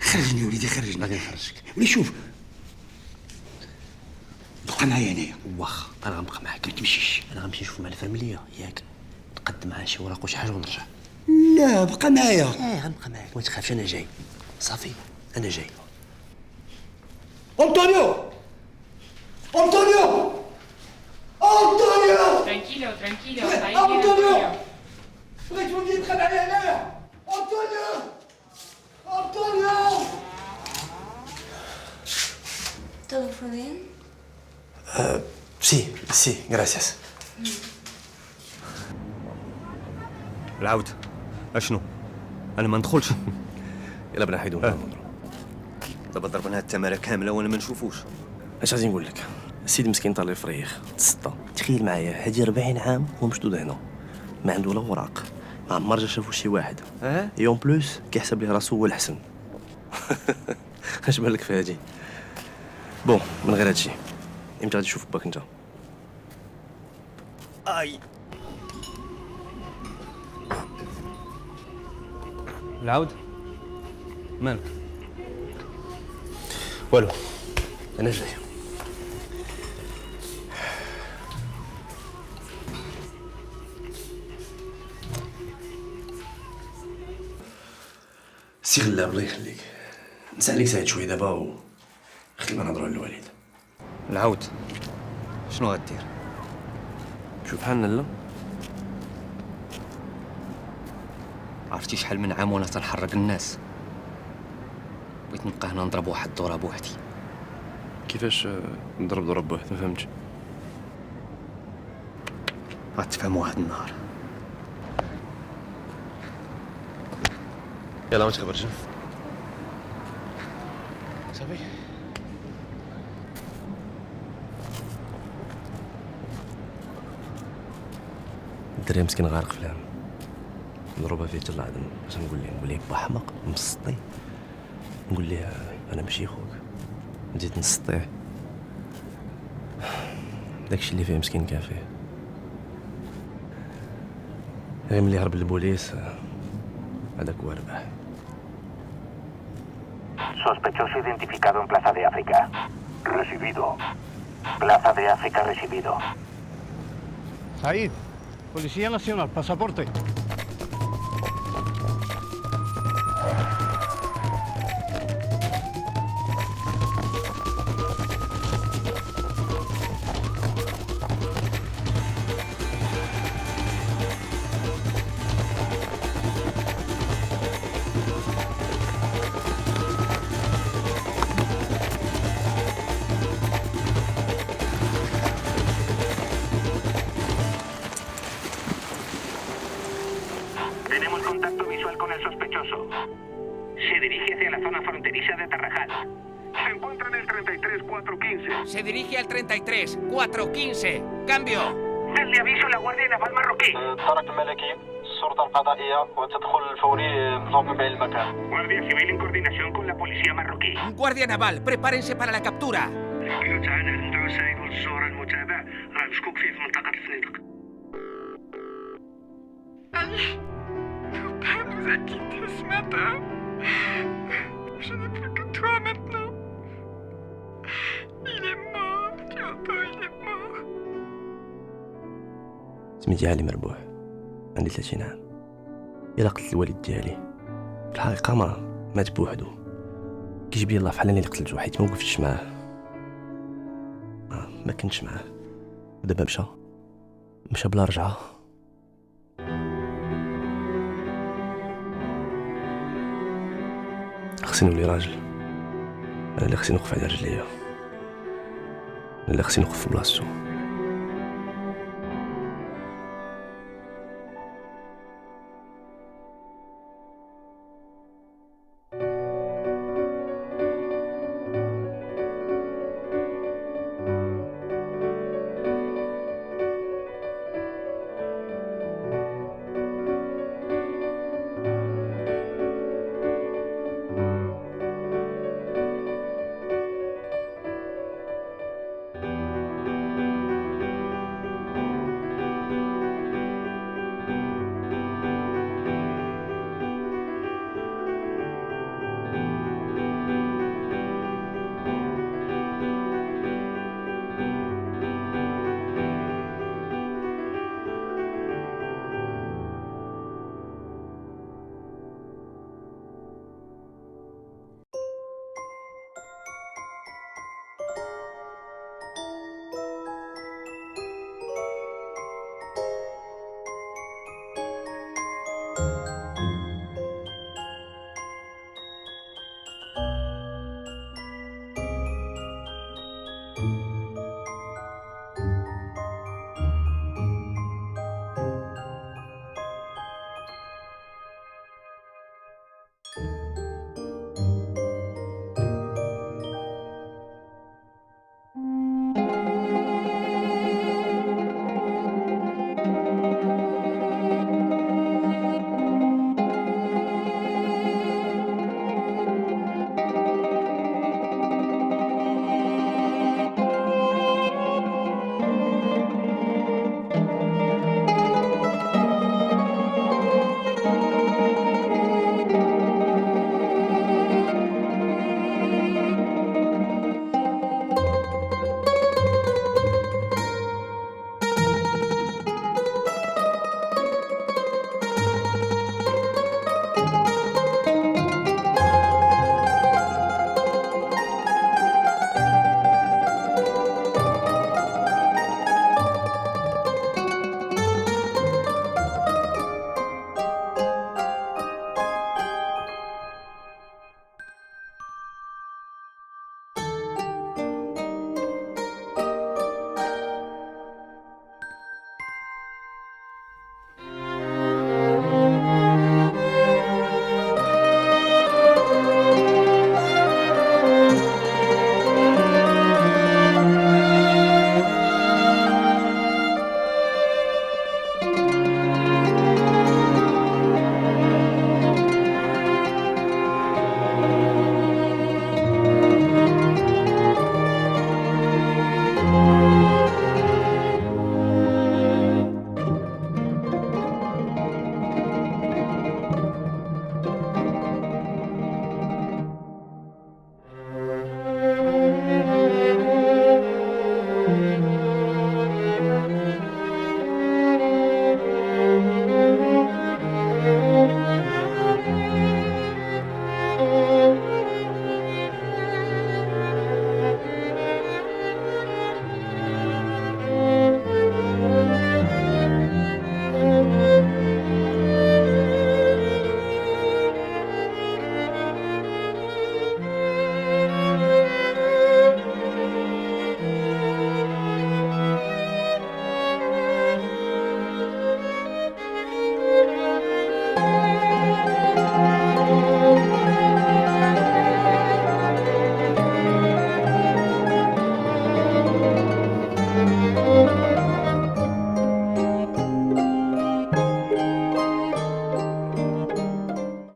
خرجني وليدي، خرجني. غادي نخرجك. ولي شوف بقى معايا هنايا. واخا انا غنبقى معاك. ما تمشيش. انا غنمشي نشوف مع الفاميليا ياك، نقدم معاها شي وراق وشي حاجه ونرجع. لا بقى معايا. غنبقى معاك ما تخافش، انا جاي صافي، انا جاي. أنطونيو! أنطونيو! أنطونيو! Tranquilo, tranquilo. أنطونيو! بغيت ولدي يبقى معايا هنايا. أنطونيو! أنطونيو! ¿Todo fue bien? سي غراسياس. العود اشنو؟ انا ما ندخلش. يلا بنا حيدونا. دابا ضربنا هاد التماره كامله وانا ما نشوفوش. اش غادي نقول لك؟ السيد مسكين طالي فريخ تسطى. تخيل معايا هادي 40 عام هو مشدود هنا، ما عنده لا وراق، ما عمر جا شافو شي واحد. اي اون بلوس كيحسب ليه راسو هو الحسن. اش بان لك في هادي؟ بون من غير هادشي امتى غادي تشوف باك انت؟ اي العود مالك؟ والو انا جاي. سي غلاب الله يخليك، نسالك ساعد شويه دابا و خلينا نهضروا على الوالد. العود شنو غدير؟ شوف بحالنا لا عرفتي شحال من عام وانا تنحرك الناس، بغيت نبقى هنا نضرب واحد الدوره بوحدي. كيفاش نضرب ضرب واحد؟ ما فهمتش. غتفهموا واحد النهار. يلا ما تخبرش صافي. الدري مسكين غارق في الهم، نضربها فيه حتى العظم. باش نقول ليه با حمق مسطي، نقول ليه انا ماشي خوك، نزيد نسطيه. داكشي اللي فيه مسكين كان فيه. غير ملي هرب للبوليس هذاك هو ربح. Sospechoso identificado en Plaza de África. Recibido. Plaza de África recibido. Said, Policía Nacional, pasaporte. Tenemos contacto visual con el sospechoso. Se dirige hacia la zona fronteriza de Tarrajal. Se encuentra en el 33-415. Se dirige al 33-415. Cambio. قال لي افيسو لا غوارديا نافال الماروكي. الدرك الملكي الشرطة القضائية والتدخل الفوري مطلوب من المكان. Guardia Civil en coordinación con la policía marroquí. Guardia Naval, prepárense para la captura. البيوت تاعنا ندعو سعيد ولد الزهرة المتابع راه مشكوك فيه في منطقة الفنيدق. Ali, ton père nous a quittés ce matin. Je n'ai plus que toi maintenant. Il est mort, tu entends, il est mort. سميتي علي مربوح، عندي 30 عام. إلا قتلت الوالد ديالي في الحقيقة ما مات بوحدو، كيجيب لي الله فحال اللي قتلتو حيت ما وقفتش معاه، ما كنتش معاه. ودابا مشى بلا رجعة. خصني نولي راجل، انا اللي خصني نوقف على رجليا، انا اللي خصني نوقف في بلاصتو.